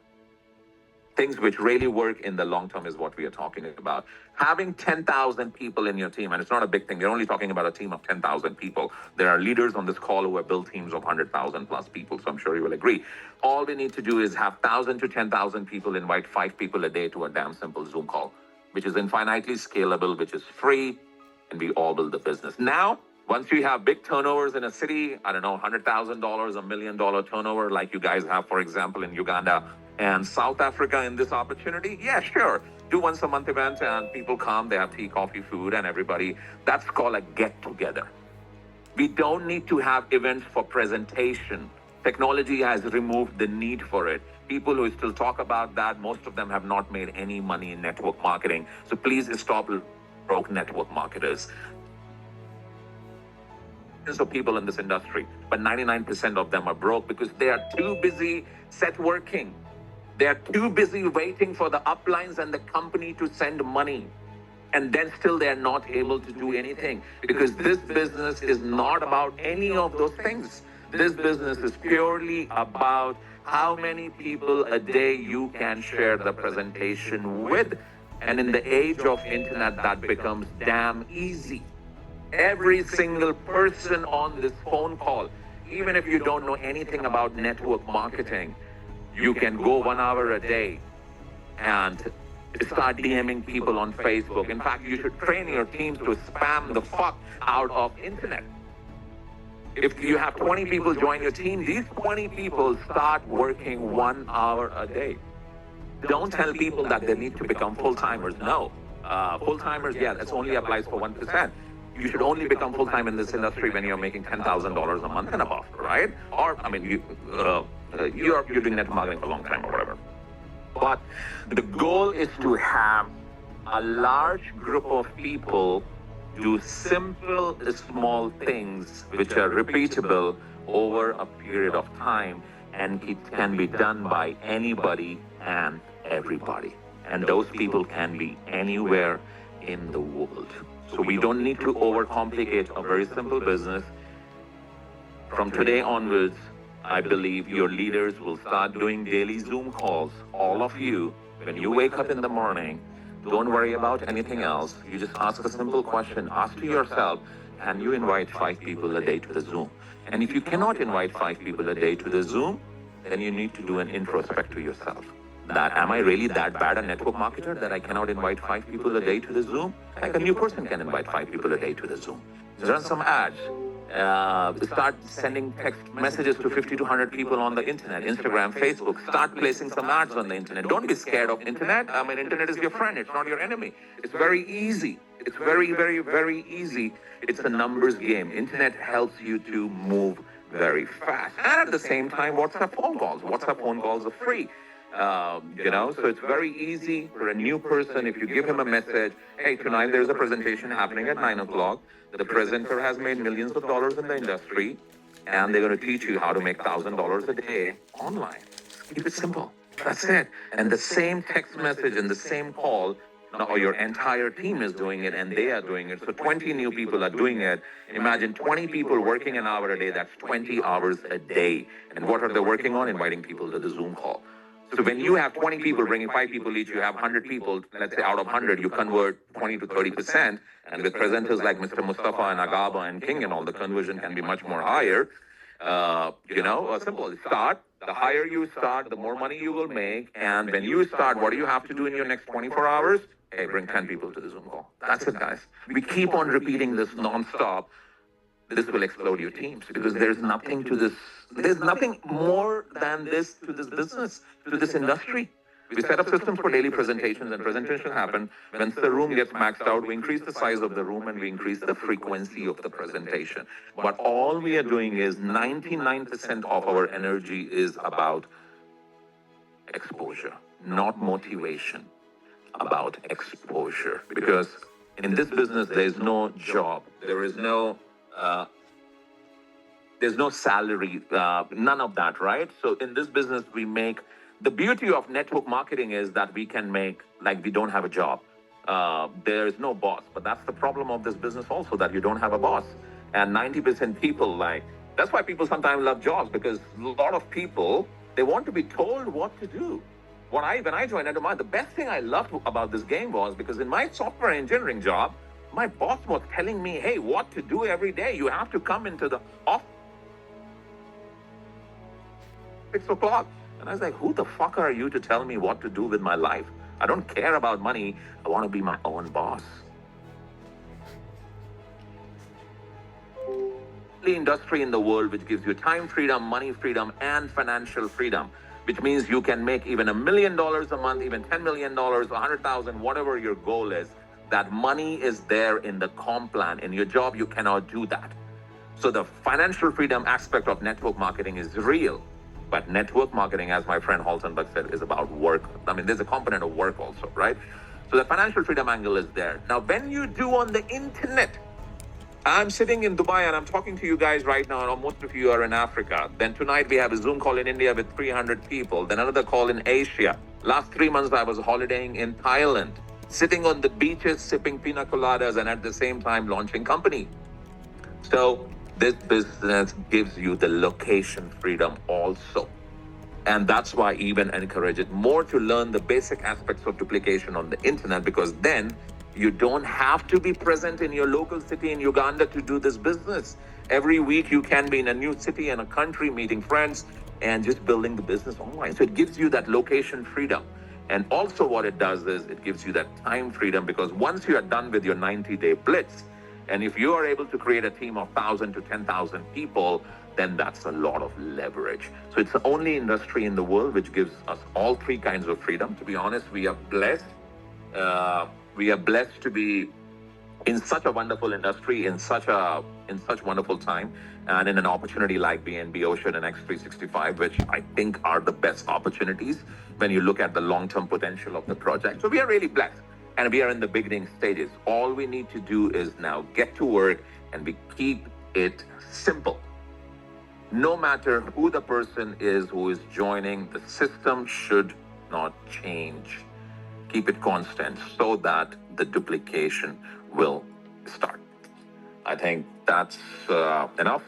Things which really work in the long term is what we are talking about. Having 10,000 people in your team, and it's not a big thing. We're only talking about a team of 10,000 people. There are leaders on this call who have built teams of 100,000 plus people, so I'm sure you will agree. All we need to do is have 1,000 to 10,000 people invite 5 people a day to a damn simple Zoom call, which is infinitely scalable, which is free, and we all build the business. Now, once you have big turnovers in a city, I don't know, $100,000, $1 million turnover, like you guys have, for example, in Uganda and South Africa in this opportunity, yeah, sure. Do once a month event and people come, they have tea, coffee, food, and everybody. That's called a get together. We don't need to have events for presentation. Technology has removed the need for it. People who still talk about that, most of them have not made any money in network marketing. So please stop broke network marketers. Of people in this industry, but 99% of them are broke because they are too busy set working. They're too busy waiting for the uplines and the company to send money. And then still they're not able to do anything because this business is not about any of those things. This business is purely about how many people a day you can share the presentation with. And in the age of internet, that becomes damn easy. Every single person on this phone call, even if you don't know anything about network marketing, you can go 1 hour a day and start DMing people on Facebook. In fact, you should train your teams to spam the fuck out of internet. If you have 20 people join your team, these 20 people start working 1 hour a day. Don't tell people that they need to become full-timers. No. Full-timers, yeah, that only applies for 1%. You should only become full-time in this industry when you're making $10,000 a month and above, right? Or, I mean, you're doing network marketing for a long time or whatever. But the goal is to have a large group of people do simple, small things which are repeatable over a period of time, and it can be done by anybody and everybody. And those people can be anywhere in the world. So we don't need to overcomplicate a very simple business. From today onwards, I believe your leaders will start doing daily Zoom calls. All of you, when you wake up in the morning, don't worry about anything else. You just ask a simple question. Ask to yourself, can you invite 5 people a day to the Zoom? And if you cannot invite 5 people a day to the Zoom, then you need to do an introspect to yourself. That am I really that bad a network marketer that I cannot invite 5 people a day to the Zoom? Like a new person can invite 5 people a day to the Zoom. Run some ads. Start sending text messages to 50 to 100 people on the internet, Instagram, Facebook. Start placing some ads on the internet. Don't be scared of internet. I mean, internet is your friend. It's not your enemy. It's very easy. It's very, very, very easy. It's a numbers game. Internet helps you to move very fast. And at the same time, WhatsApp phone calls. WhatsApp phone calls are free. So it's very easy for a new person if you give him a message. Hey, tonight there's a presentation happening at 9 o'clock. The presenter has made millions of dollars in the industry, and they're going to teach you how to make $1,000 a day online. Keep it simple. That's it. And the same text message and the same call, now your entire team is doing it and they are doing it. So 20 new people are doing it. Imagine 20 people working an hour a day. That's 20 hours a day. And what are they working on? Inviting people to the Zoom call. So when you have 20 people bringing 5 people each, you have 100 people, let's say out of 100, you convert 20 to 30%. And with presenters like Mr. Mustafa and Agaba and King and all, the conversion can be much more higher. Simple. Start. The higher you start, the more money you will make. And when you start, what do you have to do in your next 24 hours? Hey, bring 10 people to the Zoom call. That's it, guys. We keep on repeating this nonstop. This will explode your teams because there's nothing to this. There's nothing more than this to this business, to this industry. We set up systems for daily presentations, and presentations happen. Once the room gets maxed out, we increase the size of the room and we increase the frequency of the presentation. But all we are doing is 99% of our energy is about exposure, not motivation, about exposure. Because in this business, there's no job, there's no salary, none of that, right? So in this business, we make, the beauty of network marketing is that we can make, like, we don't have a job. There is no boss, but that's the problem of this business also, that you don't have a boss. And 90% people, like, that's why people sometimes love jobs, because a lot of people, they want to be told what to do. When I joined Endomar, the best thing I loved about this game was because in my software engineering job, my boss was telling me, hey, what to do every day. You have to come into the office 6 o'clock. And I was like, who the fuck are you to tell me what to do with my life? I don't care about money. I want to be my own boss. The industry in the world which gives you time freedom, money freedom, and financial freedom, which means you can make even $1 million a month, even $10 million, 100,000, whatever your goal is. That money is there in the comp plan. In your job, you cannot do that. So the financial freedom aspect of network marketing is real. But network marketing, as my friend Haltenberg said, is about work. I mean, there's a component of work also, right? So the financial freedom angle is there. Now, when you do on the internet, I'm sitting in Dubai and I'm talking to you guys right now, and most of you are in Africa. Then tonight we have a Zoom call in India with 300 people. Then another call in Asia. Last 3 months I was holidaying in Thailand, sitting on the beaches, sipping pina coladas, and at the same time launching company. So this business gives you the location freedom also. And that's why I even encourage it more to learn the basic aspects of duplication on the internet, because then you don't have to be present in your local city in Uganda to do this business. Every week you can be in a new city and a country, meeting friends and just building the business online. So it gives you that location freedom. And also what it does is it gives you that time freedom, because once you are done with your 90-day blitz, and if you are able to create a team of 1,000 to 10,000 people, then that's a lot of leverage. So it's the only industry in the world which gives us all 3 kinds of freedom. To be honest, we are blessed. We are blessed to be in such a wonderful industry, in such wonderful time, and in an opportunity like BNB Ocean and X365, which I think are the best opportunities when you look at the long-term potential of the project. So we are really blessed. And we are in the beginning stages. All we need to do is now get to work, and we keep it simple. No matter who the person is who is joining, the system should not change. Keep it constant so that the duplication will start. I think that's enough.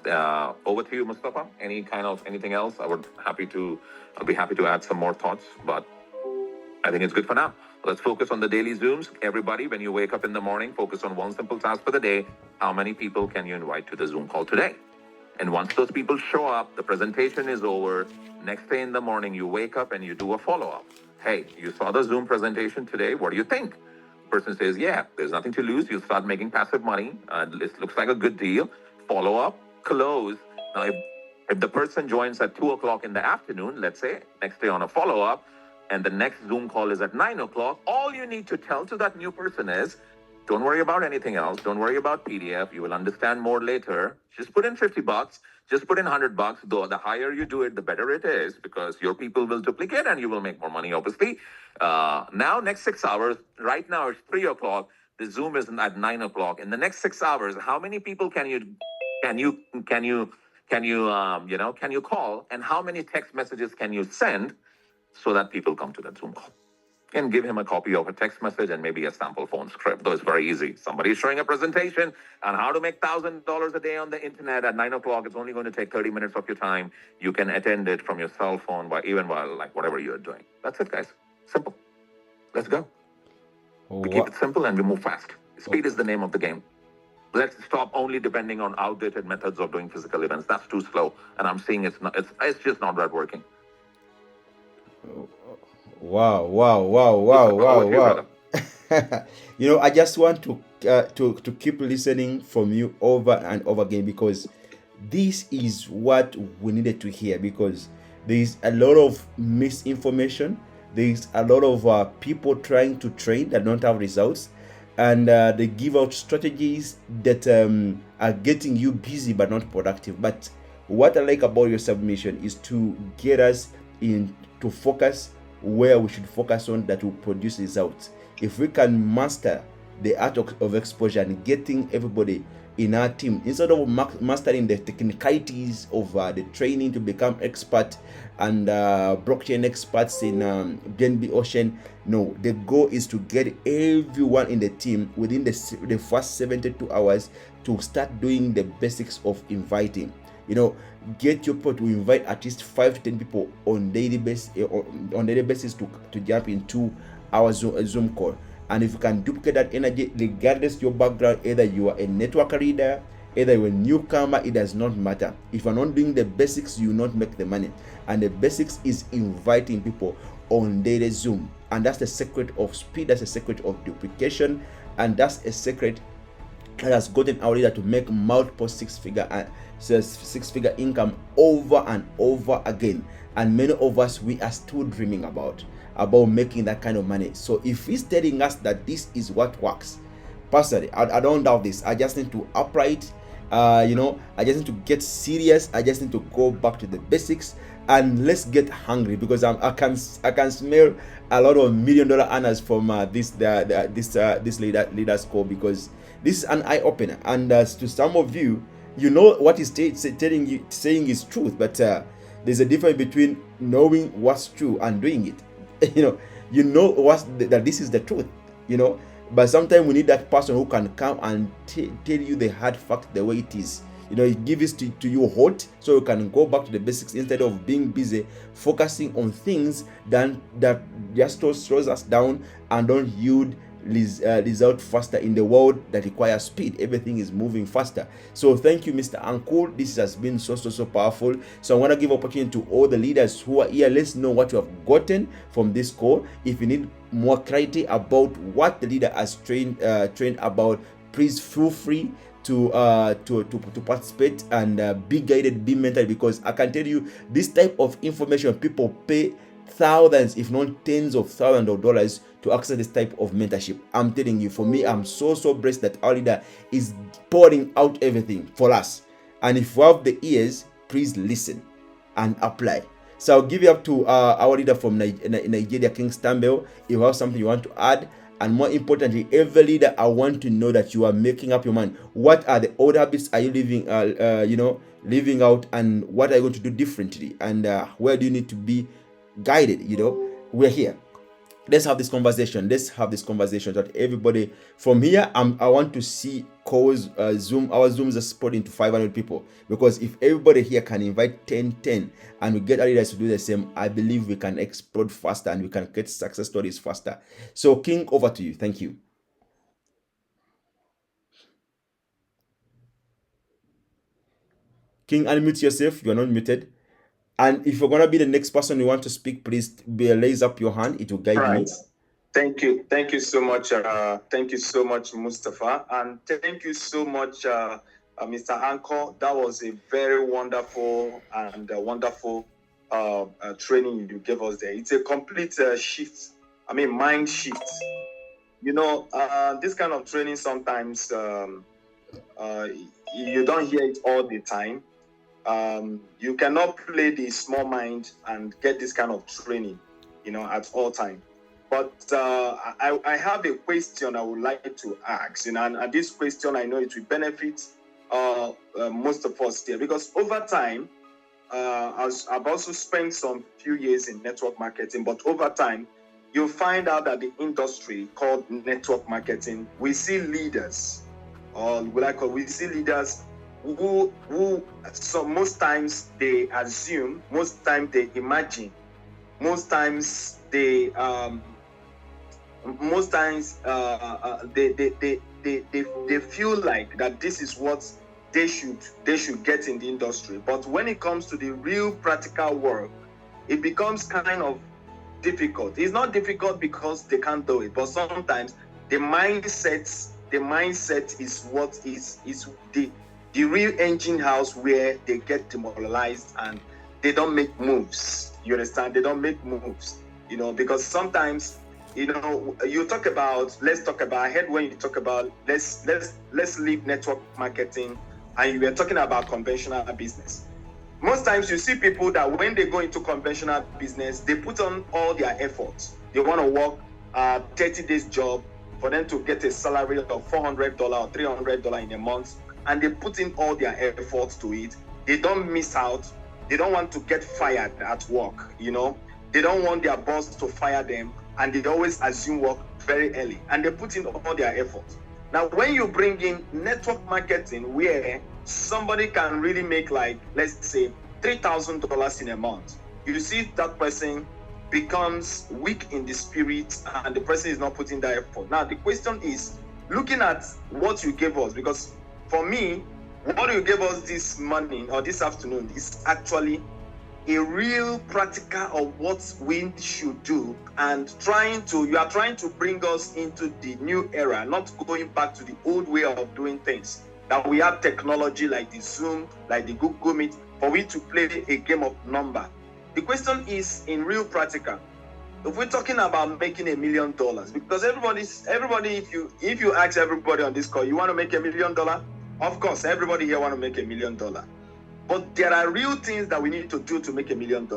Over to you, Mustafa. Anything else? I'll be happy to add some more thoughts, but I think it's good for now. Let's focus on the daily Zooms. Everybody, when you wake up in the morning, focus on one simple task for the day. How many people can you invite to the Zoom call today? And once those people show up, the presentation is over. Next day in the morning, you wake up and you do a follow-up. Hey, you saw the Zoom presentation today. What do you think? The person says, yeah, there's nothing to lose. You start making passive money. This looks like a good deal. Follow up, close. Now, if the person joins at 2 o'clock in the afternoon, let's say, next day on a follow-up, and the next Zoom call is at 9 o'clock, all you need to tell to that new person is, Don't worry about anything else. Don't worry about PDF. You will understand more later. Just put in $50. Just put in $100. Though the higher you do it, the better it is, because your people will duplicate and you will make more money, obviously. Now, next 6 hours, right now it's 3 o'clock. The Zoom is at 9 o'clock. In the next 6 hours, how many people can you call, and how many text messages can you send so that people come to that Zoom call? And give him a copy of a text message and maybe a sample phone script. Though it's very easy. Somebody's showing a presentation on how to make $1,000 a day on the internet at 9 o'clock. It's only going to take 30 minutes of your time. You can attend it from your cell phone while like whatever you're doing. That's it, guys. Simple. Let's go. We keep it simple and we move fast. Speed is the name of the game. Let's stop only depending on outdated methods of doing physical events. That's too slow, and I'm seeing it's just not that working. Wow. I just want to keep listening from you over and over again, because this is what we needed to hear, because there is a lot of misinformation. There is a lot of people trying to train that don't have results, and they give out strategies that are getting you busy but not productive. But what I like about your submission is to get us in to focus where we should focus on, that will produce results. If we can master the art of exposure and getting everybody in our team, instead of mastering the technicalities of the training to become expert and blockchain experts in BNB Ocean, no, the goal is to get everyone in the team within the first 72 hours to start doing the basics of inviting. Get your people to invite at least 5 to 10 people on daily basis to jump into our Zoom call. And if you can duplicate that energy, regardless of your background, either you are a network reader, either you're a newcomer, it does not matter. If you're not doing the basics, you will not make the money. And the basics is inviting people on daily Zoom. And that's the secret of speed, that's the secret of duplication, and that's a secret that has gotten our leader to make multiple six-figure income over and over again. And many of us, we are still dreaming about making that kind of money. So if he's telling us that this is what works, personally, I don't doubt this. I just need to apply it. I just need to get serious. I just need to go back to the basics, and let's get hungry, because I can smell a lot of $1 million earners from this leaders call, because this is an eye opener. And to some of you, what he's saying is truth, but there's a difference between knowing what's true and doing it. That this is the truth. But sometimes we need that person who can come and tell you the hard fact the way it is. It gives it to you hot, so you can go back to the basics instead of being busy focusing on things that just slows us down and don't yield result faster in the world that requires speed. Everything is moving faster. So thank you, Mr. Uncle. This has been so powerful. So I want to give opportunity to all the leaders who are here. Let's know what you have gotten from this call. If you need more clarity about what the leader has trained about, please feel free to participate and be guided, be mentored, because I can tell you this type of information, people pay thousands, if not tens of thousands of dollars to access this type of mentorship. I'm telling you, for me, I'm so blessed that our leader is pouring out everything for us. And if you have the ears, please listen and apply. So I'll give you up to our leader from Nigeria, King Stambel. If you have something you want to add, and more importantly, every leader, I want to know that you are making up your mind. What are the old habits are you living out, and what are you going to do differently, and where do you need to be guided? We're here. Let's have this conversation. That everybody from here, I want to see calls, Zoom. Our Zooms are split into 500 people, because if everybody here can invite 10, and we get our leaders to do the same, I believe we can explode faster and we can get success stories faster. So King, over to you. Thank you. King, unmute yourself. You're not muted. And if you're going to be the next person you want to speak, please raise up your hand. It will guide me. Thank you. Thank you so much. Thank you so much, Mustafa. And thank you so much, Mr. Anchor. That was a very wonderful and wonderful training you gave us there. It's a complete shift. Mind shift. This kind of training sometimes you don't hear it all the time. You cannot play the small mind and get this kind of training, at all time. But I have a question I would like to ask, and this question I know it will benefit most of us here, because over time, I've also spent some few years in network marketing, but over time, you'll find out that the industry called network marketing, we see leaders, or we see leaders who so most times they assume, most times they imagine, most times they they feel like that this is what they should get in the industry. But when it comes to the real practical work, it becomes kind of difficult. It's not difficult because they can't do it, but sometimes the mindset is what is the real engine house where they get demoralized and they don't make moves. You understand? They don't make moves, because sometimes, you talk about, I heard when you talk about, let's leave network marketing, and you were talking about conventional business. Most times you see people that when they go into conventional business, they put on all their efforts. They want to work a 30 days job for them to get a salary of $400 or $300 in a month, and they put in all their efforts to it. They don't miss out. They don't want to get fired at work, They don't want their boss to fire them, and they always assume work very early, and they put in all their efforts. Now, when you bring in network marketing, where somebody can really make, like, let's say, $3,000 in a month, you see that person becomes weak in the spirit, and the person is not putting that effort. Now, the question is, looking at what you gave us, because for me, what you gave us this morning or this afternoon is actually a real practical of what we should do, and you are trying to bring us into the new era, not going back to the old way of doing things. That we have technology like the Zoom, like the Google Meet, for we to play a game of number. The question is in real practical. If we're talking about making $1 million, because everybody, if you ask everybody on this call, you want to make $1 million? Of course, everybody here want to make $1 million. But there are real things that we need to do to make $1 million.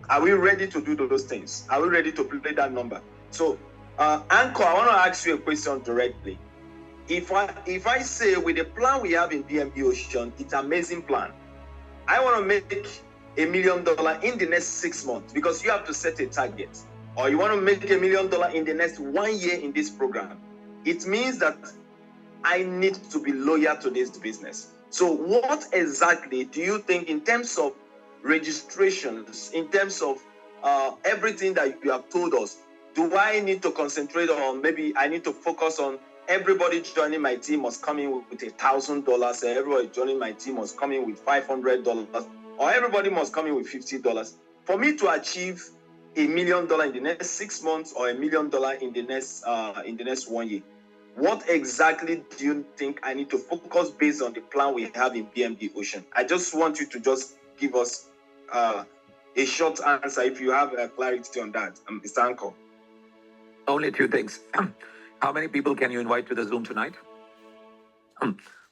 Are we ready to do those things? Are we ready to play that number? So, Anchor, I want to ask you a question directly. If I say with the plan we have in BNB Ocean, it's an amazing plan. I want to make $1 million in the next 6 months, because you have to set a target. Or you want to make $1 million in the next 1 year in this program. It means that I need to be loyal to this business. So what exactly do you think in terms of registrations, in terms of everything that you have told us, do I need to concentrate on? Maybe I need to focus on everybody joining my team must come in with $1,000, everybody joining my team must come in with $500, or everybody must come in with $50. For me to achieve $1 million in the next 6 months, or $1 million in the next 1 year, what exactly do you think I need to focus based on the plan we have in BNB Ocean? I just want you to just give us a short answer if you have clarity on that, Mr. Anko. Only 2 things. How many people can you invite to the Zoom tonight?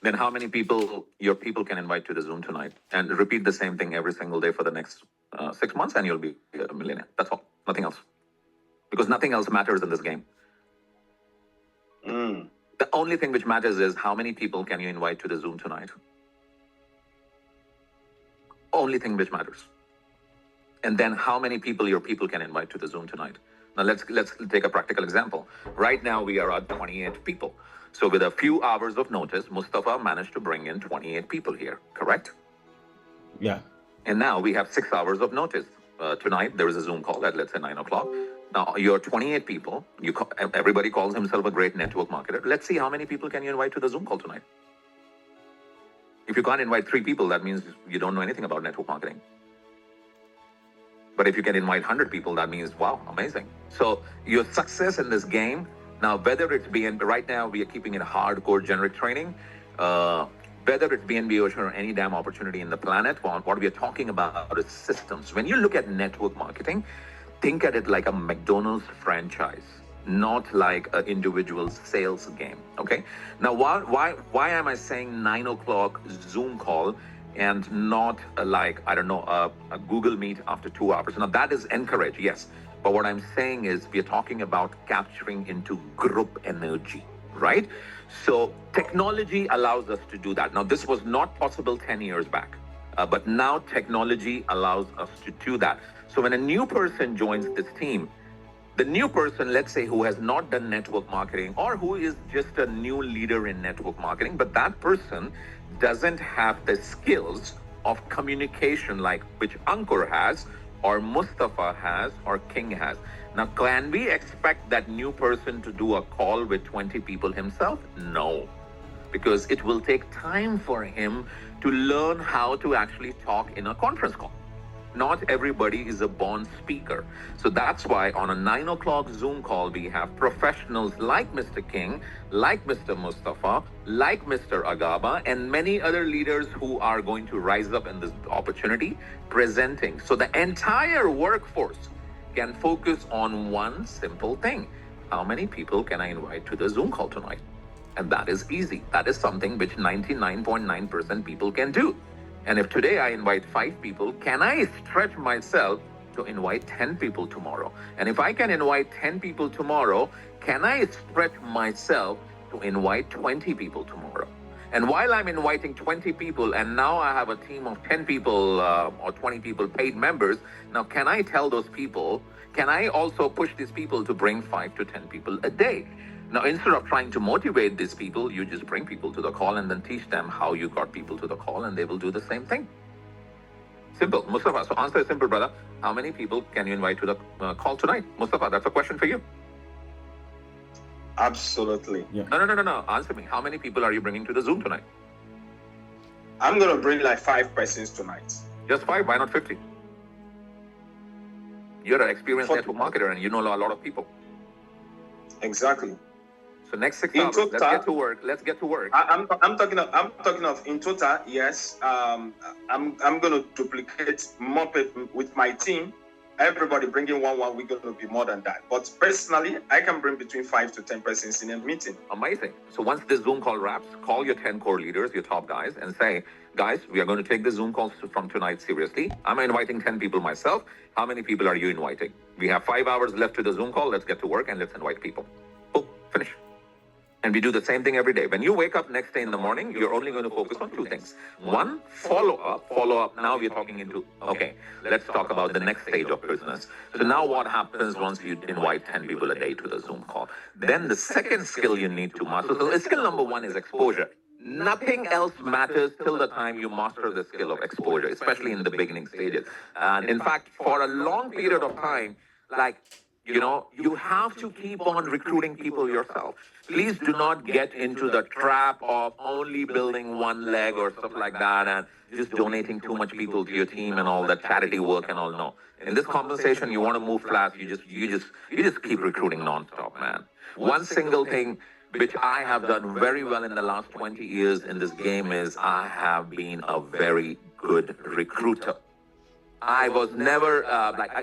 Then how many people your people can invite to the Zoom tonight? And repeat the same thing every single day for the next 6 months, and you'll be a millionaire. That's all. Nothing else. Because nothing else matters in this game. The only thing which matters is how many people can you invite to the Zoom tonight. Only thing which matters. And then how many people your people can invite to the Zoom tonight. Now let's take a practical example. Right now we are at 28 people. So with a few hours of notice, Mustafa managed to bring in 28 people here, correct? Yeah. And now we have 6 hours of notice. Tonight there is a Zoom call at, let's say, 9 o'clock. Now you're 28 people. Everybody calls himself a great network marketer. Let's see how many people can you invite to the Zoom call tonight. If you can't invite 3 people, that means you don't know anything about network marketing. But if you can invite 100 people, that means, wow, amazing. So your success in this game, now whether it's BNB, right now we are keeping it hardcore generic training, whether it's BNB Ocean or any damn opportunity in the planet, what we are talking about is systems. When you look at network marketing, think at it like a McDonald's franchise. not like an individual sales game. Okay. Now, why am I saying 9 o'clock Zoom call and not like, I don't know, a Google Meet after 2 hours? Now, that is encouraged, yes. But what I'm saying is we're talking about capturing into group energy, right? So technology allows us to do that. Now, this was not possible 10 years back, but now technology allows us to do that. So when a new person joins this team, the new person, let's say, who has not done network marketing or who is just a new leader in network marketing, but that person doesn't have the skills of communication like which Ankur has or Mustafa has or King has. Now, can we expect that new person to do a call with 20 people himself? No, because it will take time for him to learn how to actually talk in a conference call. Not everybody is a born speaker. So that's why on a 9 o'clock Zoom call, we have professionals like Mr. King, like Mr. Mustafa, like Mr. Agaba, and many other leaders who are going to rise up in this opportunity presenting. So the entire workforce can focus on one simple thing. How many people can I invite to the Zoom call tonight? And that is easy. That is something which 99.9% people can do. And if today I invite 5 people, can I stretch myself to invite 10 people tomorrow? And if I can invite 10 people tomorrow, can I stretch myself to invite 20 people tomorrow? And while I'm inviting 20 people, and now I have a team of 10 people or 20 people paid members, now can I tell those people, can I also push these people to bring 5 to 10 people a day? Now, instead of trying to motivate these people, you just bring people to the call and then teach them how you got people to the call, and they will do the same thing. Simple. Mustafa, so answer is simple, brother. How many people can you invite to the call tonight? Mustafa, that's a question for you. Absolutely. Yeah. No. Answer me. How many people are you bringing to the Zoom tonight? I'm going to bring like 5 persons tonight. Just 5. Why not 50? You're an experienced 40. network marketer and you know a lot of people. Exactly. So next 6 In hours, total, let's get to work. Let's get to work. I'm talking of in total. Yes. I'm going to duplicate more people with my team. Everybody bringing one. We're going to be more than that. But personally, I can bring between 5 to 10 persons in a meeting. Amazing. So once this Zoom call wraps, call your 10 core leaders, your top guys, and say, guys, we are going to take the Zoom calls from tonight seriously. I'm inviting 10 people myself. How many people are you inviting? We have 5 hours left to the Zoom call. Let's get to work and let's invite people. Boom, finish. And we do the same thing every day. When you wake up next day in the morning, you're only going to focus on 2 things. One, follow up. Now we're talking into, okay, let's talk about the next stage of business. So now what happens once you invite 10 people a day to the Zoom call? Then the second skill you need to master, so skill number 1 is exposure. Nothing else matters till the time you master the skill of exposure, especially in the beginning stages. And in fact, for a long period of time, like, you have to keep on recruiting people yourself. Please do not get into the trap of only building one leg or stuff like that and just donating too much people to your team and all that charity work and all. No. In this compensation, you want to move fast. You just keep recruiting nonstop, man. One single thing which I have done very well in the last 20 years in this game is I have been a very good recruiter. I was never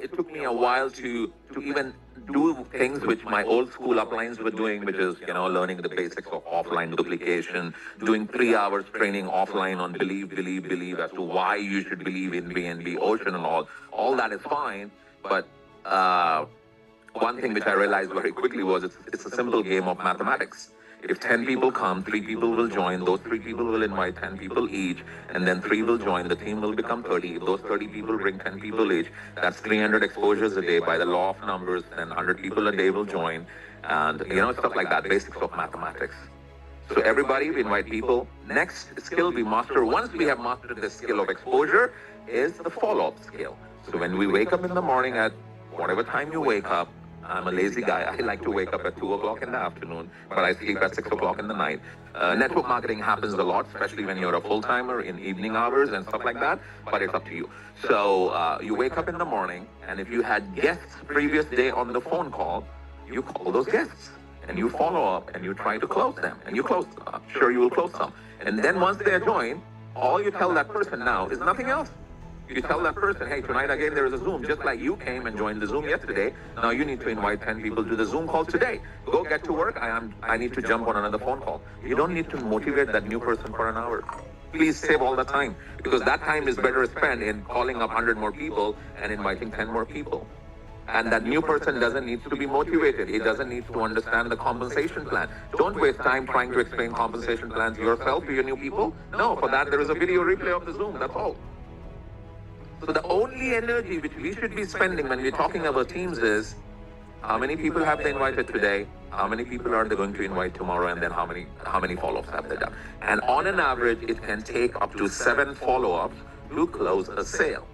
it took me a while to even do things which my old school uplines were doing, which is learning the basics of offline duplication, doing 3 hours training offline on believe as to why you should believe in BNB Ocean and all. All that is fine, but one thing which I realized very quickly was it's a simple game of mathematics. If 10 people come, 3 people will join. Those 3 people will invite 10 people each, and then 3 will join. The team will become 30. If those 30 people bring 10 people each, that's 300 exposures a day by the law of numbers. Then 100 people a day will join, and stuff like that. Basics of mathematics. So everybody, we invite people. Next skill we master, once we have mastered the skill of exposure, is the follow-up skill. So when we wake up in the morning at whatever time you wake up, I'm a lazy guy. I like to wake up at 2 o'clock in the afternoon, but I sleep at 6 o'clock in the night. Network marketing happens a lot, especially when you're a full-timer in evening hours and stuff like that, but it's up to you. So you wake up in the morning, and if you had guests previous day on the phone call, you call those guests, and you follow up, and you try to close them, and you close them. I'm sure you will close some. And then once they join, all you tell that person now is nothing else. You tell that person, hey, tonight again there is a Zoom, just like you came and joined the Zoom yesterday. Now you need to invite 10 people to the Zoom call today. Go get to work. I need to jump on another phone call. You don't need to motivate that new person for an hour. Please save all the time, because that time is better spent in calling up 100 more people and inviting 10 more people. And that new person doesn't need to be motivated. He doesn't need to understand the compensation plan. Don't waste time trying to explain compensation plans yourself to your new people. No, for that there is a video replay of the Zoom, that's all. So the only energy which we should be spending when we're talking about teams is, how many people have they invited today? How many people are they going to invite tomorrow? And then how many follow-ups have they done? And on an average, it can take up to 7 follow-ups to close a sale.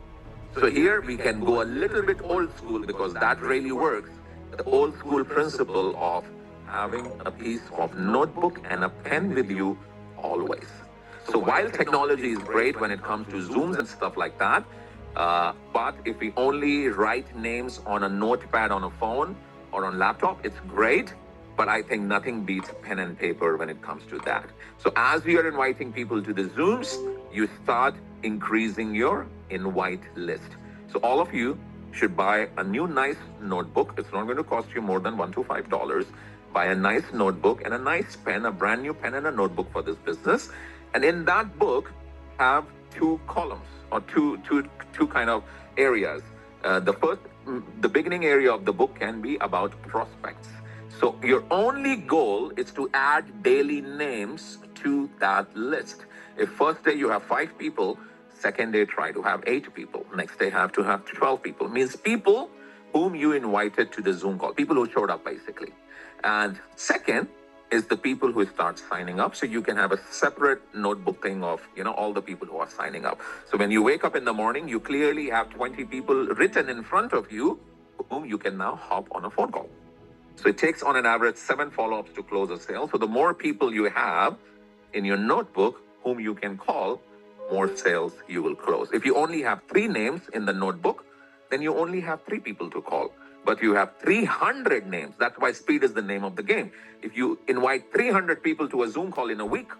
So here we can go a little bit old school, because that really works. The old school principle of having a piece of notebook and a pen with you always. So while technology is great when it comes to Zooms and stuff like that, but if we only write names on a notepad on a phone or on laptop, it's great. But I think nothing beats pen and paper when it comes to that. So as we are inviting people to the Zooms, you start increasing your invite list. So all of you should buy a new nice notebook. It's not going to cost you more than $1 to $5. Buy a nice notebook and a nice pen, a brand new pen and a notebook for this business. And in that book, have 2 columns or two kind of areas. The beginning area of the book can be about prospects. So your only goal is to add daily names to that list. If first day you have 5 people, second day try to have 8 people, next day have to have 12 people. Means people whom you invited to the Zoom call, people who showed up basically. And second is the people who start signing up. So you can have a separate notebook thing of, all the people who are signing up. So when you wake up in the morning, you clearly have 20 people written in front of you whom you can now hop on a phone call. So it takes on an average 7 follow-ups to close a sale. So the more people you have in your notebook whom you can call, more sales you will close. If you only have 3 names in the notebook, then you only have 3 people to call. But you have 300 names. That's why speed is the name of the game. If you invite 300 people to a Zoom call in a week,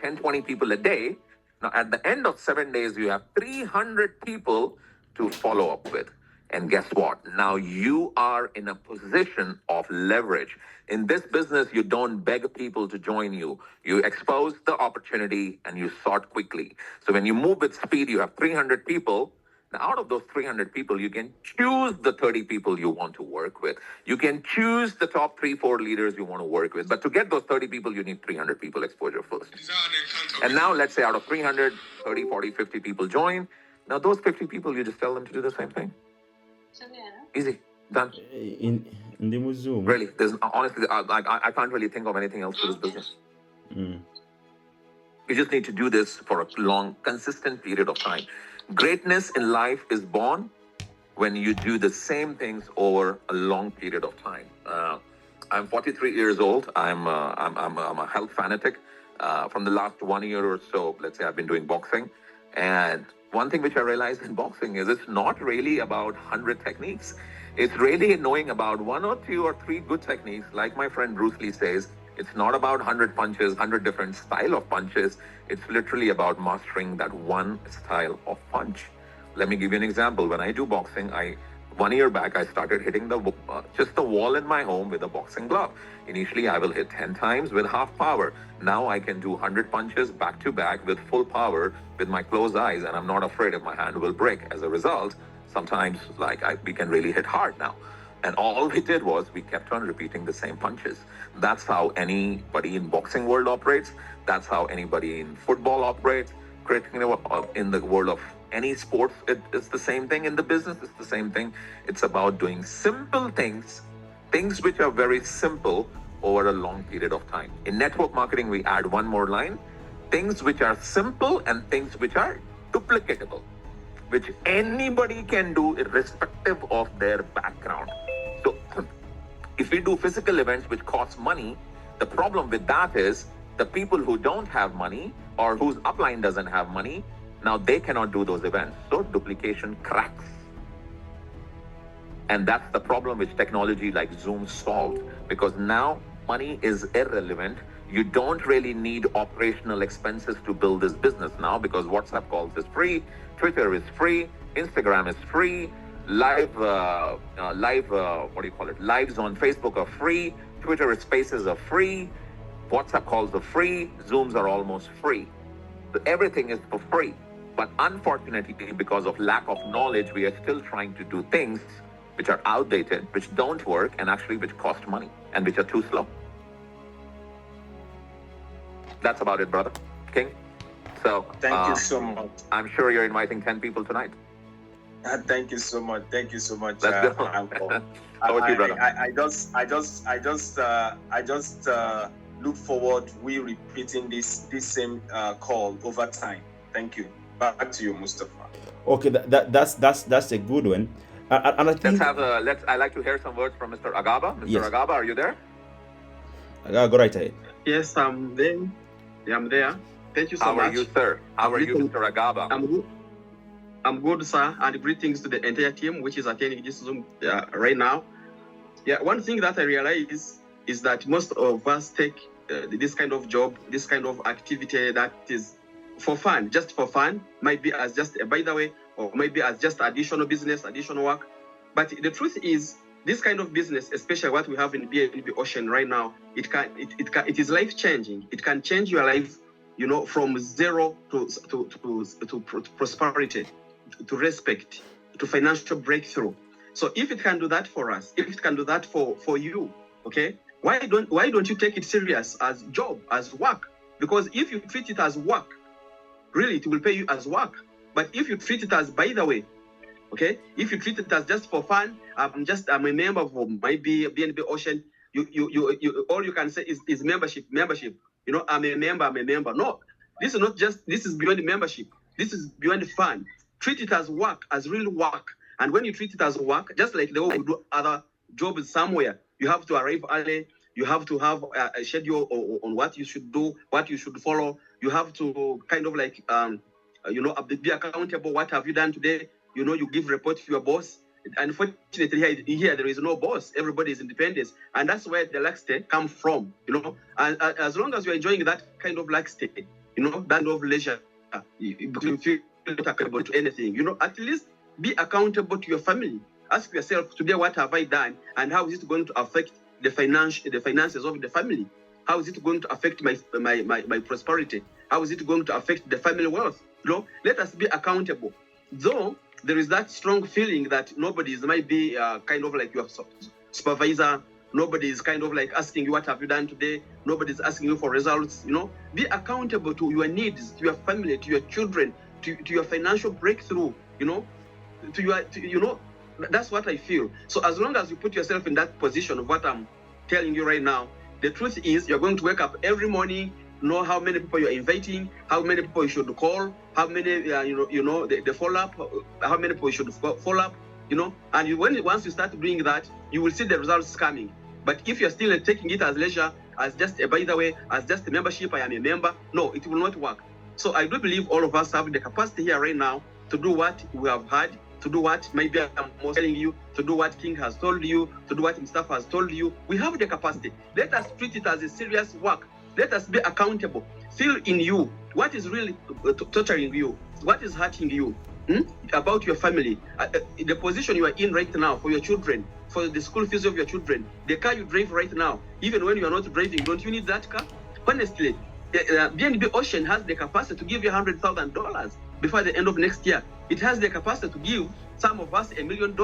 10, 20 people a day, now at the end of 7 days, you have 300 people to follow up with. And guess what? Now you are in a position of leverage. In this business, you don't beg people to join you. You expose the opportunity and you sort quickly. So when you move with speed, you have 300 people. Now, out of those 300 people, you can choose the 30 people you want to work with. You can choose the top 3-4 leaders you want to work with. But to get those 30 people, you need 300 people exposure first. And now let's say out of 300, 30, 40, 50 people join. Now those 50 people, you just tell them to do the same thing. Easy. Done. In the Zoom. Really, there's honestly, I can't really think of anything else for this business. You just need to do this for a long, consistent period of time. Greatness in life is born when you do the same things over a long period of time. I'm 43 years old. I'm a health fanatic. From the last 1 year or so, let's say I've been doing boxing. And one thing which I realized in boxing is it's not really about 100 techniques. It's really knowing about 1 or 2 or 3 good techniques. Like my friend Bruce Lee says, it's not about 100 punches, 100 different style of punches. It's literally about mastering that one style of punch. Let me give you an example. When I do boxing, 1 year back, I started hitting just the wall in my home with a boxing glove. Initially, I will hit 10 times with half power. Now I can do 100 punches back to back with full power with my closed eyes, and I'm not afraid if my hand will break. As a result, sometimes we can really hit hard now. And all we did was we kept on repeating the same punches. That's how anybody in boxing world operates. That's how anybody in football operates. In the world of any sports, it's the same thing. In the business, it's the same thing. It's about doing simple things which are very simple over a long period of time. In network marketing, we add one more line: things which are simple and things which are duplicatable, which anybody can do irrespective of their background. So if we do physical events which cost money, the problem with that is the people who don't have money or whose upline doesn't have money, now they cannot do those events. So duplication cracks. And that's the problem which technology like Zoom solved, because now money is irrelevant. You don't really need operational expenses to build this business now, because WhatsApp calls is free, Twitter is free, Instagram is free. Lives on Facebook are free. Twitter Spaces are free. WhatsApp calls are free. Zooms are almost free. So everything is for free. But unfortunately, because of lack of knowledge, we are still trying to do things which are outdated, which don't work, and actually which cost money and which are too slow. That's about it, brother. King. So Thank you so much. I'm sure you're inviting 10 people tonight. Thank you so much. Thank you so much, Let's go. Uncle. How about you, brother? I just look forward we repeating this same call over time. Thank you. Back to you, Mustafa. Okay, that's a good one. And I think I'd like to hear some words from Mr. Agaba. Mr. Yes. Agaba, are you there? Go right ahead. Yes, I'm there. Yeah, I'm there. Thank you so How much. are you, sir? How are you, Mr. Agaba? I'm good. I'm good, sir, and greetings to the entire team which is attending this Zoom right now. Yeah, one thing that I realize is that most of us take this kind of job, this kind of activity that is for fun, just for fun, might be as just a by the way, or maybe as just additional business, additional work. But the truth is, this kind of business, especially what we have in BNB Ocean right now, it is life changing. It can change your life, you know, from zero to prosperity, to respect, to financial breakthrough. So if it can do that for us, if it can do that for you, okay, why don't you take it serious as job, as work? Because if you treat it as work, really it will pay you as work. But if you treat it as by the way, okay, if you treat it as just for fun, I'm a member of my BNB Ocean, you all you can say is membership. You know, I'm a member. No, this is beyond membership. This is beyond fun. Treat it as work, as real work. And when you treat it as work, just like the way we do other jobs somewhere, you have to arrive early. You have to have a schedule on what you should do, what you should follow. You have to kind of like, be accountable. What have you done today? You know, you give report to your boss. Unfortunately, here there is no boss. Everybody is independent. And that's where the laxity comes from, you know. And as long as you're enjoying that kind of laxity, you know, that kind of leisure, you feel not accountable to anything. You know, at least be accountable to your family. Ask yourself today, what have I done, and how is it going to affect the finances of the family? How is it going to affect my prosperity? How is it going to affect the family wealth? You know, let us be accountable. Though there is that strong feeling that nobody might be kind of like your supervisor. Nobody is kind of like asking you, what have you done today? Nobody is asking you for results. You know, be accountable to your needs, to your family, to your children, to your financial breakthrough. You know, that's what I feel. So as long as you put yourself in that position of what I'm telling you right now, the truth is you're going to wake up every morning, know how many people you're inviting, how many people you should call, how many the follow-up, how many people you should follow up, you know. And once you start doing that, you will see the results coming. But if you're still taking it as leisure, as just a by the way, as just a membership, I am a member, no, it will not work. So I do believe all of us have the capacity here right now to do what we have had, to do what maybe I'm telling you, to do what King has told you, to do what Mustafa has told you. We have the capacity. Let us treat it as a serious work. Let us be accountable. Feel in you what is really torturing you, what is hurting you about your family, the position you are in right now for your children, for the school fees of your children, the car you drive right now. Even when you are not driving, don't you need that car? Honestly, BNB Ocean has the capacity to give you $100,000 before the end of next year. It has the capacity to give some of us $1 million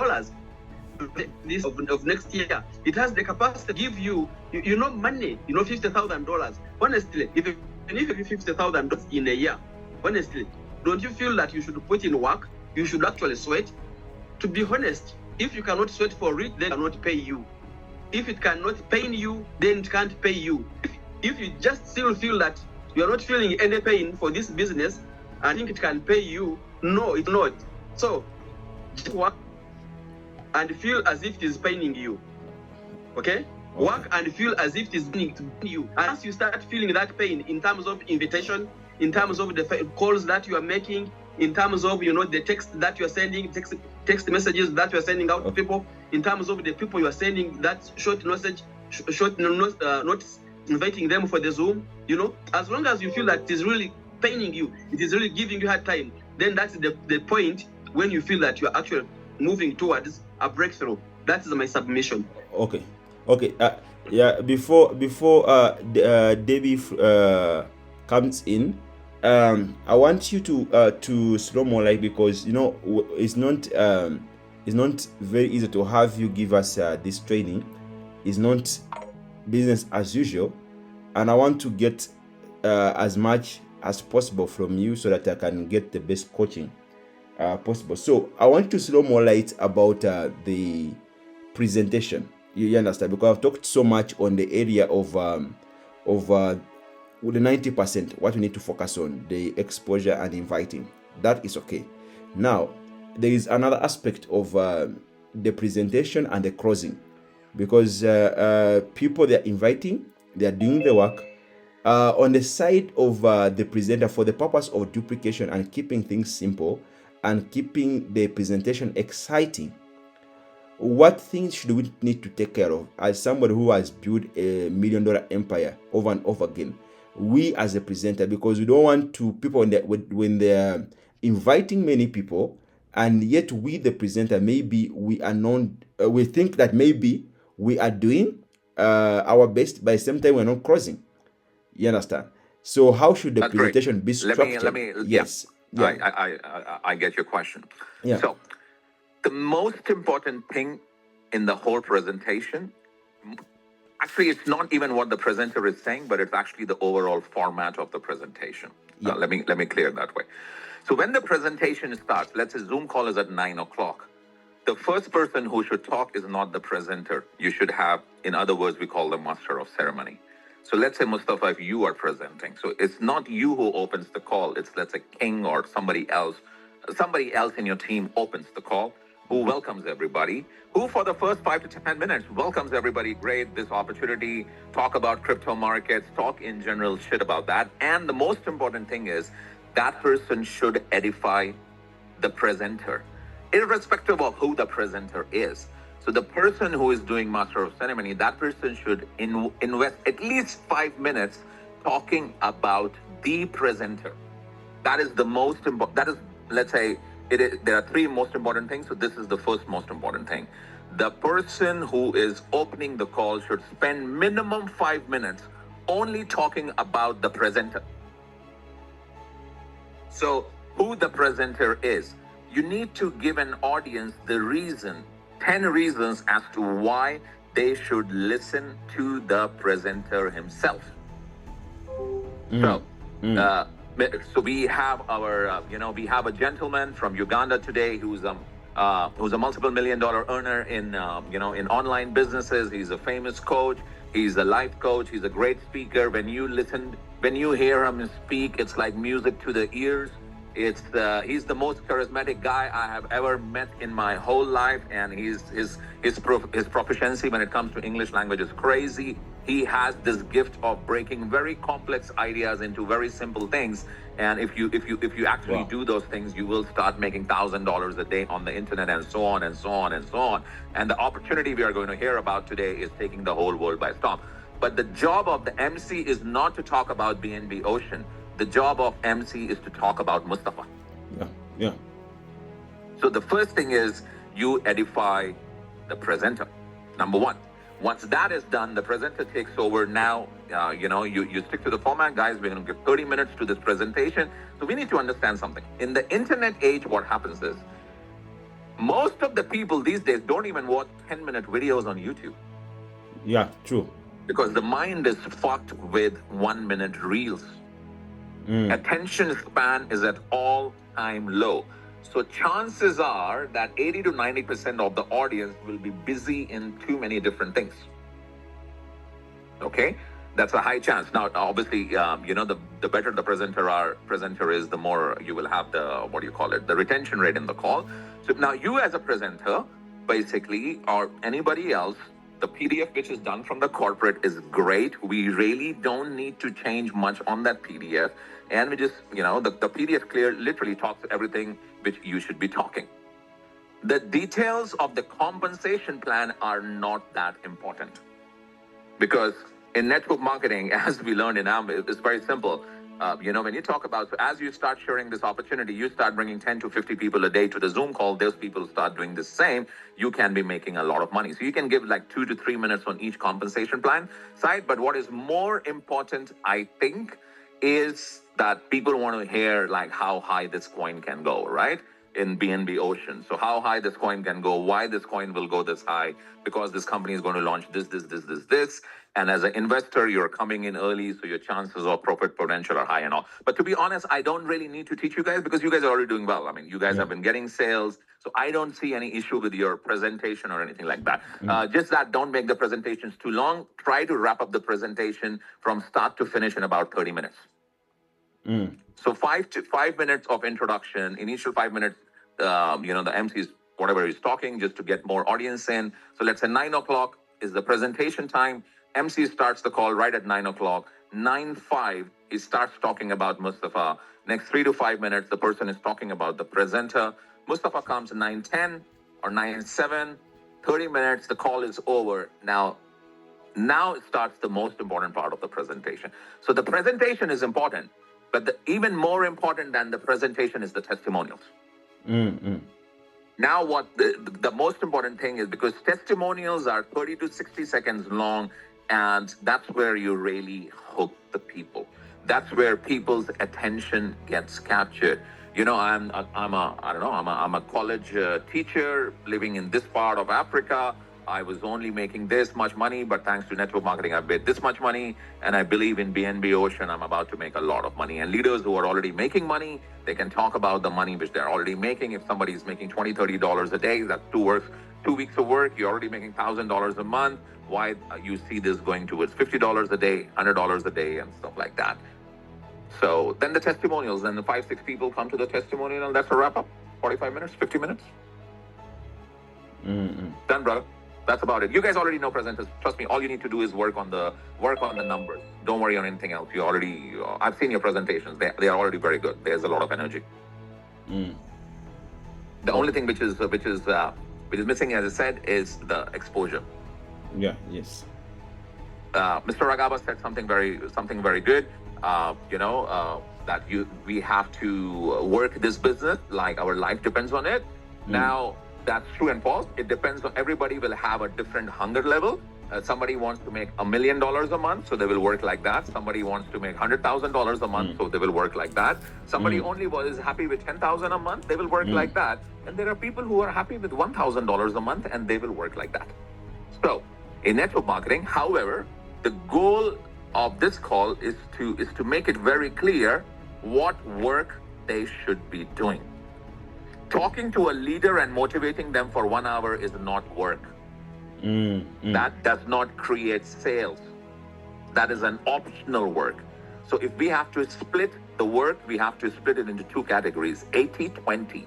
this of next year. It has the capacity to give you money, $50,000. Honestly, if you give $50,000 in a year, honestly, don't you feel that you should put in work? You should actually sweat. To be honest, if you cannot sweat for it, then it cannot pay you. If it cannot pay you, then it can't pay you. If you just still feel that you are not feeling any pain for this business, I think it can pay you. No, it's not. So just work and feel as if it is paining you. Okay? Work and feel as if it is paining you. And once you start feeling that pain in terms of invitation, in terms of the calls that you are making, in terms of the text that you are sending, text messages that you are sending out to people, in terms of the people you are sending that short notice, inviting them for the Zoom, as long as you feel that it is really paining you, it is really giving you hard time, then that's the point when you feel that you're actually moving towards a breakthrough. That is my submission. Okay. Yeah. Before Debbie comes in, I want you to slow more light, because it's not very easy to have you give us this training. It's not business as usual, and I want to get as much as possible from you so that I can get the best coaching possible. So I want to slow more light about the presentation. You understand? Because I've talked so much on the area of the 90%, what we need to focus on, the exposure and inviting. That is okay. Now, there is another aspect of the presentation and the closing, because people they are inviting, they are doing the work. On the side of the presenter, for the purpose of duplication and keeping things simple and keeping the presentation exciting, what things should we need to take care of as somebody who has built a $1 million empire over and over again? We as a presenter, because we don't want to people when they're inviting many people, and yet we the presenter, maybe we are known, we think that maybe we are doing our best, by the same time we're not crossing. You understand? So how should the That's great. presentation be structured? Let me. Yes. Yeah. I get your question. Yeah. So the most important thing in the whole presentation, actually, it's not even what the presenter is saying, but it's actually the overall format of the presentation. Yeah. Let me clear it that way. So when the presentation starts, let's say Zoom call is at 9 o'clock. The first person who should talk is not the presenter. You should have, in other words, we call the master of ceremony. So let's say, Mustafa, if you are presenting, so it's not you who opens the call. It's, let's say, King or somebody else in your team opens the call, who welcomes everybody, who for the first 5 to 10 minutes welcomes everybody. Great, this opportunity, talk about crypto markets, talk in general shit about that. And the most important thing is that person should edify the presenter, irrespective of who the presenter is. So the person who is doing master of ceremony, that person should invest at least 5 minutes talking about the presenter. That is the most important. That is, let's say, there are 3 most important things. So this is the first most important thing. The person who is opening the call should spend minimum 5 minutes only talking about the presenter. So who the presenter is, you need to give an audience the reason, 10 reasons as to why they should listen to the presenter himself. So we have our, we have a gentleman from Uganda today who's a multiple $1 million earner in online businesses. He's a famous coach. He's a life coach. He's a great speaker. When you hear him speak, it's like music to the ears. He's the most charismatic guy I have ever met in my whole life, and his proficiency when it comes to English language is crazy. He has this gift of breaking very complex ideas into very simple things, and if you actually do those things, you will start making $1,000 a day on the internet, and so on and so on and so on. And the opportunity we are going to hear about today is taking the whole world by storm. But the job of the MC is not to talk about BNB Ocean. The job of MC is to talk about Mustafa. Yeah. So the first thing is you edify the presenter. Number 1. Once that is done, the presenter takes over. Now, you stick to the format, guys. We're going to give 30 minutes to this presentation. So we need to understand something. In the internet age, what happens is most of the people these days don't even watch 10-minute videos on YouTube. Yeah, true. Because the mind is fucked with 1-minute reels. Attention span is at all-time low. So chances are that 80 to 90% of the audience will be busy in too many different things. Okay? That's a high chance. Now, obviously, the better the presenter is, the more you will have the retention rate in the call. So now you as a presenter, basically, or anybody else, the PDF which is done from the corporate is great. We really don't need to change much on that PDF. And we just, the PDF literally talks everything which you should be talking. The details of the compensation plan are not that important. Because in network marketing, as we learned in AMB, it's very simple. When you talk about, so as you start sharing this opportunity, you start bringing 10 to 50 people a day to the Zoom call, those people start doing the same, you can be making a lot of money. So you can give like 2 to 3 minutes on each compensation plan side. But what is more important, I think, is that people want to hear like how high this coin can go, right? In BNB Ocean. So how high this coin can go, why this coin will go this high, because this company is going to launch this. And as an investor, you're coming in early, so your chances of profit potential are high and all. But to be honest, I don't really need to teach you guys because you guys are already doing well. I mean, you guys have been getting sales. So I don't see any issue with your presentation or anything like that. Just that don't make the presentations too long. Try to wrap up the presentation from start to finish in about 30 minutes. So 5 minutes of introduction, initial 5 minutes, the MC is whatever he's talking just to get more audience in. So let's say 9 o'clock is the presentation time. MC starts the call right at 9 o'clock. 9:05, he starts talking about Mustafa. Next 3 to 5 minutes, the person is talking about the presenter. Mustafa comes 9:10 or 9:07, 30 minutes, the call is over. Now it starts the most important part of the presentation. So the presentation is important, but even more important than the presentation is the testimonials. Now, what the most important thing is, because testimonials are 30 to 60 seconds long, and that's where you really hook the people. That's where people's attention gets captured. I'm a college teacher living in this part of Africa. I was only making this much money, but thanks to network marketing, I've made this much money. And I believe in BNB Ocean, I'm about to make a lot of money. And leaders who are already making money, they can talk about the money which they're already making. If somebody is making $20, $30 a day, that's 2 weeks of work, you're already making $1,000 a month. Why you see this going towards $50 a day, $100 a day, and stuff like that. So then the testimonials, then the 5-6 people come to the testimonial, and that's a wrap up. 45 minutes, 50 minutes. Done, brother. That's about it. You guys already know presenters. Trust me, all you need to do is work on the numbers. Don't worry on anything else. I've seen your presentations. They are already very good. There's a lot of energy. The only thing which is missing, as I said, is the exposure. Yeah. Yes. Mr. Ragaba said something very good. That we have to work this business like our life depends on it. Now, that's true and false. It depends on, everybody will have a different hunger level. Somebody wants to make $1 million a month, so they will work like that. Somebody wants to make $100,000 a month, so they will work like that. Somebody only is happy with $10,000 a month, they will work like that. And there are people who are happy with $1,000 a month, and they will work like that. So, in network marketing, however, the goal of this call is to make it very clear what work they should be doing. Talking to a leader and motivating them for 1 hour is not work. That does not create sales. That is an optional work. So if we have to split the work, we have to split it into 2 categories, 80-20.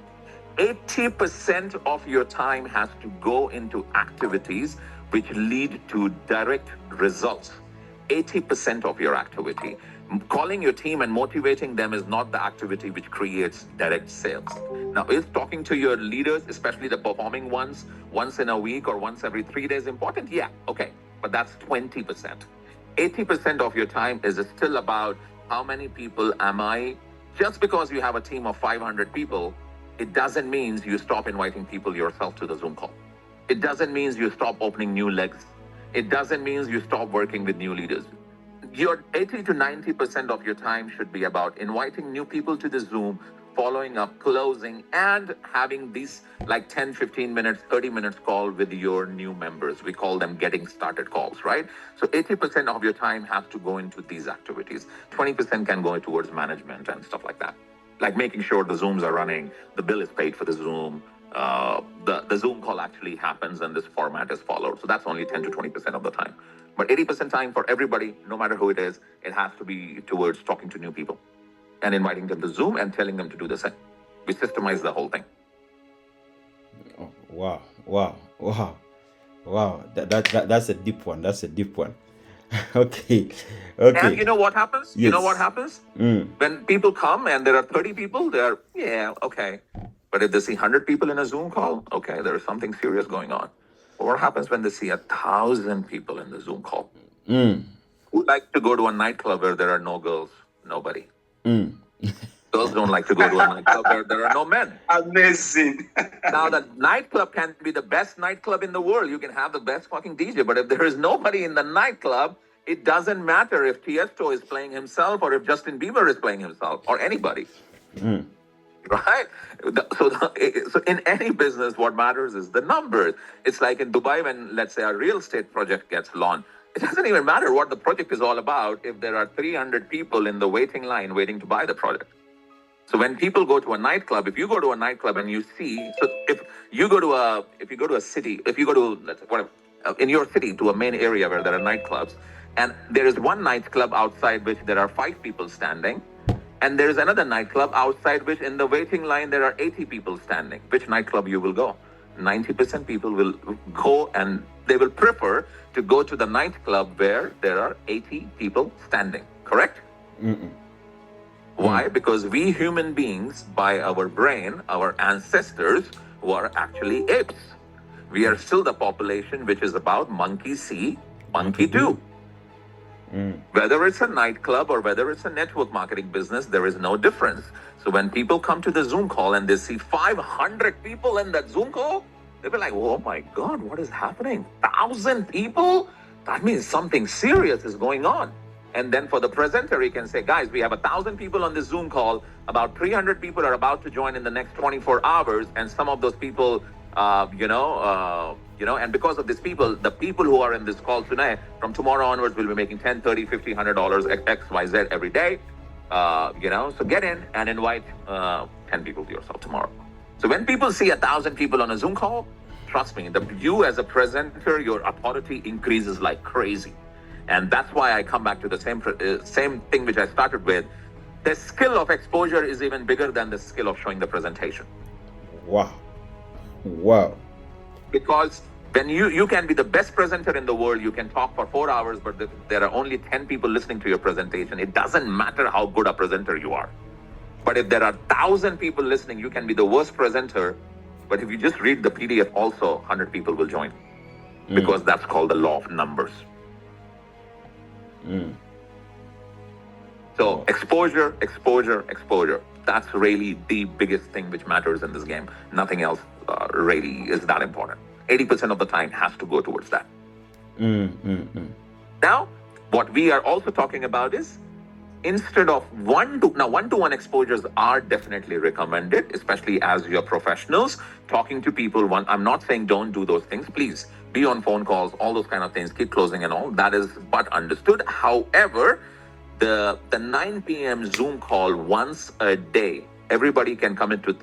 80% of your time has to go into activities which lead to direct results. 80% of your activity. Calling your team and motivating them is not the activity which creates direct sales. Now, is talking to your leaders, especially the performing ones, once in a week or once every 3 days important? Yeah, okay, but that's 20%. 80% of your time is still about how many people am I? Just because you have a team of 500 people, it doesn't mean you stop inviting people yourself to the Zoom call. It doesn't mean you stop opening new legs. It doesn't mean you stop working with new leaders. Your 80 to 90% of your time should be about inviting new people to the Zoom, following up, closing, and having these like 10, 15 minutes, 30 minutes call with your new members. We call them getting started calls, right? So 80% of your time has to go into these activities. 20% can go towards management and stuff like that. Like making sure the Zooms are running, the bill is paid for the Zoom, the Zoom call actually happens and this format is followed. So that's only 10 to 20% of the time. But 80% time for everybody, no matter who it is, it has to be towards talking to new people and inviting them to Zoom and telling them to do the same. We systemize the whole thing. Oh, wow. That's a deep one. Okay. And you know what happens? Yes. You know what happens? When people come and there are 30 people, they're, yeah, okay. But if they see 100 people in a Zoom call, okay, there is something serious going on. What happens when they see 1,000 people in the Zoom call? Who like to go to a nightclub where there are no girls? Nobody. Mm. Girls don't like to go to a nightclub where there are no men. Amazing. Now, the nightclub can be the best nightclub in the world. You can have the best fucking DJ, but if there is nobody in the nightclub, it doesn't matter if Tiesto is playing himself or if Justin Bieber is playing himself or anybody. Right? So in any business, what matters is the numbers. It's like in Dubai when, let's say, a real estate project gets launched. It doesn't even matter what the project is all about if there are 300 people in the waiting line waiting to buy the project. So when people go to a nightclub, if you go to a nightclub and you see, so if you go to a city, if you go to, let's say, whatever, in your city to a main area where there are nightclubs, and there is one nightclub outside which there are 5 people standing, and there is another nightclub outside which in the waiting line there are 80 people standing. Which nightclub you will go? 90% people will go and they will prefer to go to the nightclub where there are 80 people standing. Correct? Why? Because we human beings, by our brain, our ancestors were actually apes. We are still the population which is about monkey see, monkey do. Whether it's a nightclub or whether it's a network marketing business, there is no difference. So when people come to the Zoom call and they see 500 people in that Zoom call, they'll be like, oh my God, what is happening? 1,000 people? That means something serious is going on. And then for the presenter, he can say, guys, we have 1,000 people on this Zoom call. About 300 people are about to join in the next 24 hours. And some of those people, and because of these people, the people who are in this call tonight, from tomorrow onwards, will be making $10, $30, $50, $100, X, Y, Z every day. So get in and invite 10 people to yourself tomorrow. So when people see 1,000 people on a Zoom call, trust me, you as a presenter, your authority increases like crazy. And that's why I come back to the same thing which I started with. The skill of exposure is even bigger than the skill of showing the presentation. Wow. Because when you can be the best presenter in the world, you can talk for 4 hours, but there are only 10 people listening to your presentation. It doesn't matter how good a presenter you are. But if there are 1,000 people listening, you can be the worst presenter. But if you just read the PDF also, 100 people will join. Because that's called the law of numbers. So exposure. That's really the biggest thing which matters in this game. Nothing else really is that important. 80% of the time has to go towards that. Now, what we are also talking about is instead of one-to-one exposures are definitely recommended, especially as you're professionals talking to people. I'm not saying don't do those things. Please be on phone calls, all those kind of things, keep closing and all. That is but understood. However, the 9 p.m. Zoom call once a day, everybody can come into,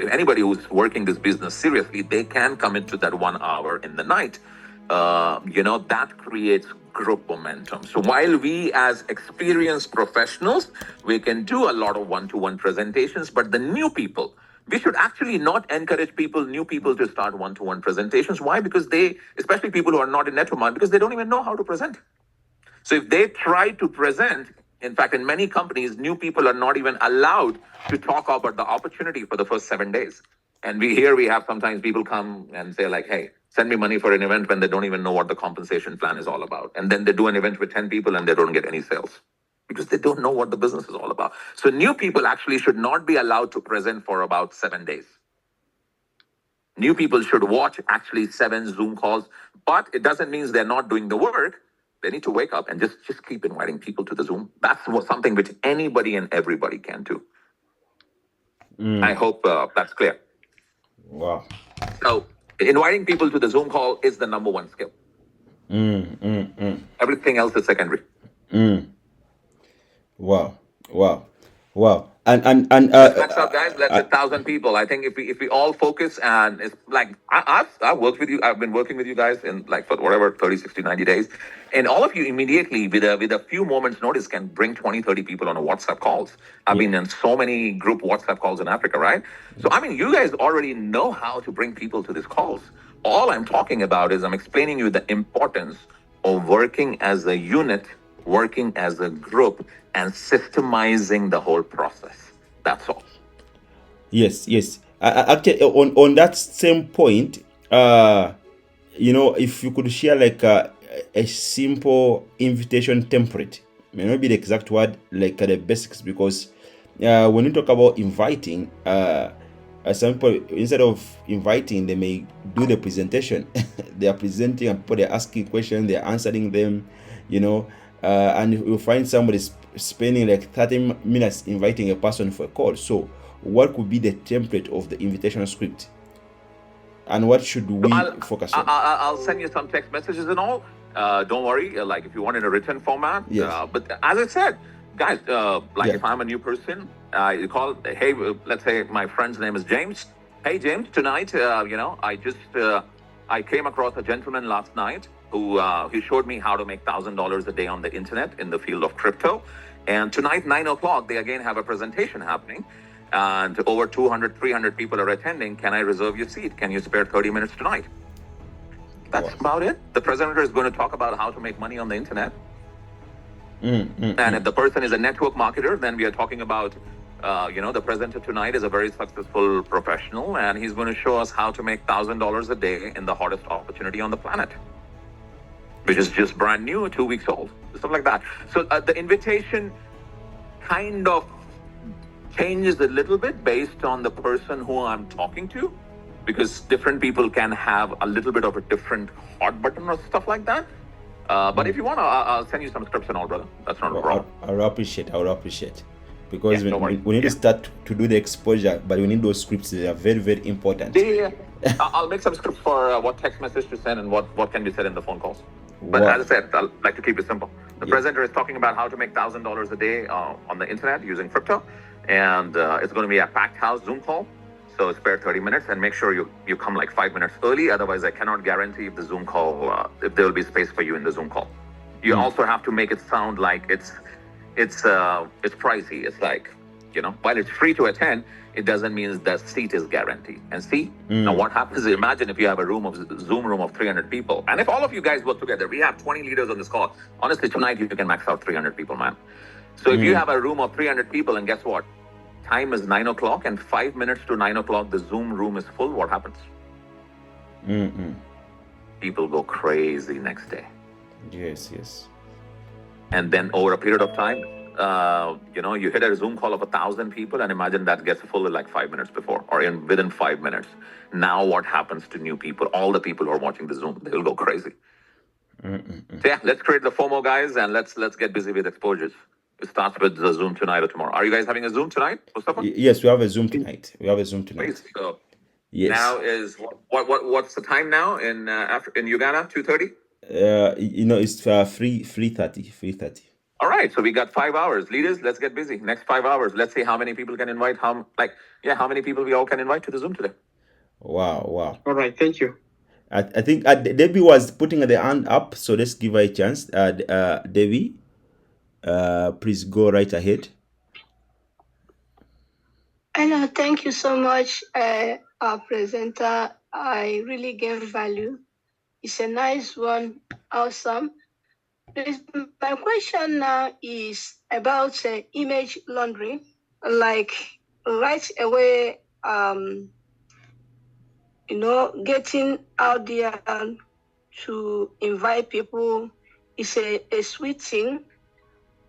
anybody who's working this business seriously, they can come into that 1 hour in the night. That creates group momentum. So while we as experienced professionals, we can do a lot of one-to-one presentations, but the new people, we should actually not encourage new people to start one-to-one presentations. Why? Because especially people who are not in network marketing, because they don't even know how to present. So if they try to present, in fact, in many companies, new people are not even allowed to talk about the opportunity for the first 7 days. And we have sometimes people come and say like, hey, send me money for an event when they don't even know what the compensation plan is all about. And then they do an event with 10 people and they don't get any sales because they don't know what the business is all about. So new people actually should not be allowed to present for about 7 days. New people should watch actually 7 Zoom calls, but it doesn't mean they're not doing the work. They need to wake up and just keep inviting people to the Zoom. That's something which anybody and everybody can do. I hope that's clear. Wow. So inviting people to the Zoom call is the number one skill. Everything else is secondary. Wow. And Let's up, guys. Let's 1,000 people. I think if we all focus, and it's like I've worked with you. I've been working with you guys in like for whatever 30, 60, 90 days, and all of you immediately with a few moments notice can bring 20, 30 people on a WhatsApp calls. I've been in so many group WhatsApp calls in Africa, right? So I mean, you guys already know how to bring people to these calls. All I'm talking about is I'm explaining you the importance of working as a unit, working as a group, and systemizing the whole process. That's all. Yes. Actually, on that same point, if you could share like a simple invitation template, may not be the exact word, like the basics, because when you talk about inviting, some people, instead of inviting, they may do the presentation. They are presenting and people are asking questions, they're answering them, and you'll find somebody spending like 30 minutes inviting a person for a call. So what could be the template of the invitation script? And what should we focus on? I'll send you some text messages and all. Don't worry, like if you want in a written format. Yes. But as I said, guys, if I'm a new person, you call, hey, let's say my friend's name is James. Hey, James, tonight, I came across a gentleman last night who he showed me how to make $1,000 a day on the internet in the field of crypto. And tonight, 9 o'clock, they again have a presentation happening. And over 200, 300 people are attending. Can I reserve your seat? Can you spare 30 minutes tonight? That's about it. The presenter is going to talk about how to make money on the internet. And if the person is a network marketer, then we are talking about, the presenter tonight is a very successful professional, and he's going to show us how to make $1,000 a day in the hottest opportunity on the planet, which is just brand new, 2 weeks old, stuff like that. So the invitation kind of changes a little bit based on the person who I'm talking to, because different people can have a little bit of a different hot button or stuff like that. But if you want, I'll send you some scripts and all, brother. That's not a problem. I would appreciate. Because Yeah, we need to start to do the exposure, but we need those scripts. They are very, very important. Yeah. I'll make some scripts for what text message to send and what can be said in the phone calls. But Wow. as I said, I like to keep it simple. The presenter is talking about how to make $1,000 a day on the internet using crypto. And it's going to be a packed house Zoom call. So spare 30 minutes and make sure you come like 5 minutes early. Otherwise, I cannot guarantee if the Zoom call, if there will be space for you in the Zoom call. You also have to make it sound like it's pricey. It's like, while it's free to attend, it doesn't mean that seat is guaranteed. And see, now what happens, imagine if you have a Zoom room of 300 people. And if all of you guys work together, we have 20 leaders on this call. Honestly, tonight you can max out 300 people, man. So if you have a room of 300 people, and guess what? Time is 9 o'clock, and 5 minutes to 9 o'clock, the Zoom room is full. What happens? People go crazy next day. Yes. And then over a period of time, you hit a Zoom call of 1,000 people, and imagine that gets full in like 5 minutes before, or within 5 minutes. Now what happens to new people? All the people who are watching the Zoom, they will go crazy. So yeah, let's create the FOMO, guys, and let's get busy with exposures. It starts with the Zoom tonight or tomorrow. Are you guys having a Zoom tonight, Mustafa? Yes, we have a Zoom tonight. Please go. Yes. Now is what's the time now in Uganda? 2:30. It's 3:30. All right, so we got 5 hours. Leaders, let's get busy. Next 5 hours. Let's see how many people can invite. How many people we all can invite to the Zoom today. Wow. All right, thank you. I think Debbie was putting the hand up, so let's give her a chance. Debbie, please go right ahead. Hello, thank you so much, our presenter. I really gain value. It's a nice one, awesome. My question now is about image laundering. Like right away, getting out there to invite people is a sweet thing.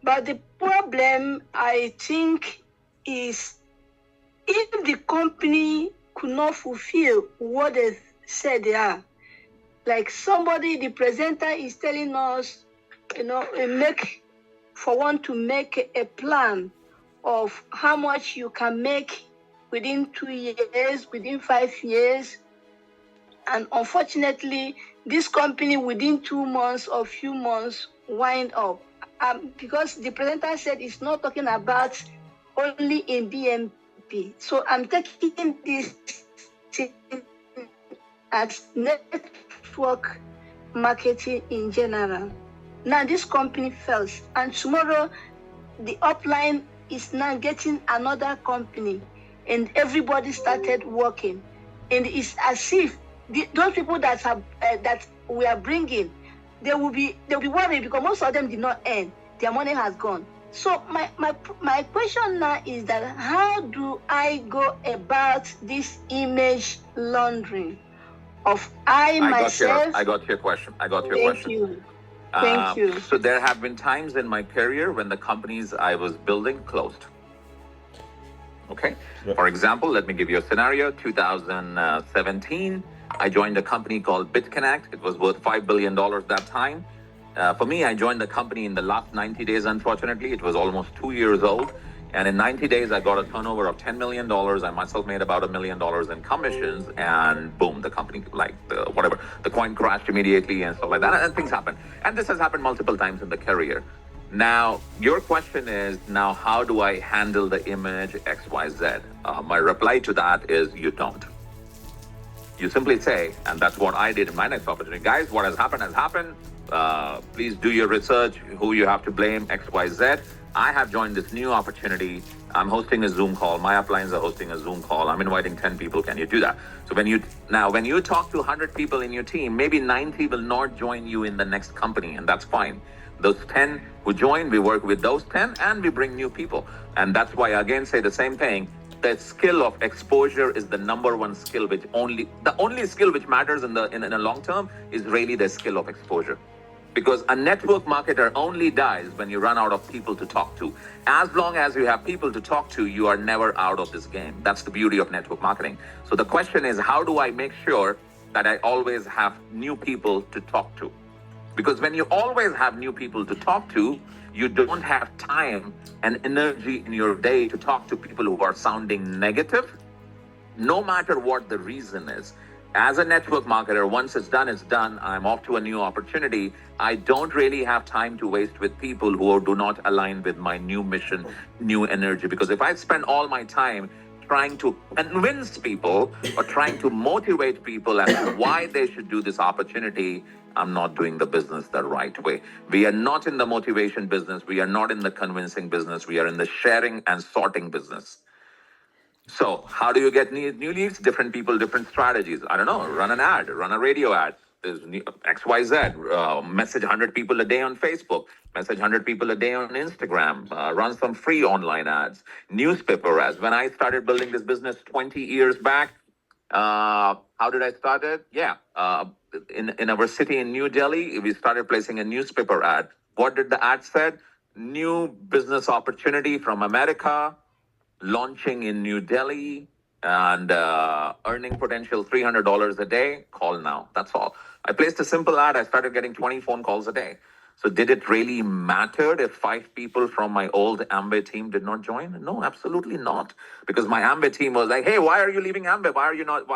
But the problem, I think, is if the company could not fulfill what they said they are, like the presenter is telling us, want to make a plan of how much you can make within 2 years, within 5 years. And unfortunately, this company within 2 months or few months wind up. Because the presenter said it's not talking about only in BNB. So I'm taking this as network marketing in general. Now this company fails, and tomorrow the upline is now getting another company, and everybody started working. And it's as if those people that we are bringing, they will be worried because most of them did not earn. Their money has gone. So my question now is that how do I go about this image laundering of myself? I got your question. Thank you. Thank you. So there have been times in my career when the companies I was building closed. Okay. Yeah. For example, let me give you a scenario. 2017, I joined a company called BitConnect. It was worth $5 billion that time. For me, I joined the company in the last 90 days, unfortunately. It was almost 2 years old. And in 90 days, I got a turnover of $10 million. I myself made about $1 million in commissions. And boom, the company, the coin crashed immediately and stuff like that. And things happen. And this has happened multiple times in the career. Now, your question is, now how do I handle the image XYZ? My reply to that is you don't. You simply say, and that's what I did in my next opportunity. Guys, what has happened has happened. Please do your research, who you have to blame, XYZ. I have joined this new opportunity. I'm hosting a Zoom call. My uplines are hosting a Zoom call. I'm inviting 10 people. Can you do that? So when you talk to 100 people in your team, maybe 90 will not join you in the next company, and that's fine. Those 10 who join, we work with those 10 and we bring new people. And that's why I again say the same thing. The skill of exposure is the number one skill, the only skill which matters in a long term is really the skill of exposure. Because a network marketer only dies when you run out of people to talk to. As long as you have people to talk to, you are never out of this game. That's the beauty of network marketing. So the question is, how do I make sure that I always have new people to talk to? Because when you always have new people to talk to, you don't have time and energy in your day to talk to people who are sounding negative, no matter what the reason is. As a network marketer, once it's done. I'm off to a new opportunity. I don't really have time to waste with people who do not align with my new mission, new energy. Because if I spend all my time trying to convince people or trying to motivate people as to why they should do this opportunity, I'm not doing the business the right way. We are not in the motivation business. We are not in the convincing business. We are in the sharing and sorting business. So how do you get new leads? Different people, different strategies. I don't know, run an ad, run a radio ad. There's XYZ, message 100 people a day on Facebook, message 100 people a day on Instagram, run some free online ads, newspaper ads. When I started building this business 20 years back, how did I start it? Yeah, in our city in New Delhi, we started placing a newspaper ad. What did the ad said? New business opportunity from America, launching in New Delhi, and earning potential $300 a day. Call now. That's all. I placed a simple ad. I started getting 20 phone calls a day. So did it really matter if 5 people from my old Amway team did not join? No, absolutely not. Because my Amway team was like, hey, why are you leaving Amway? Why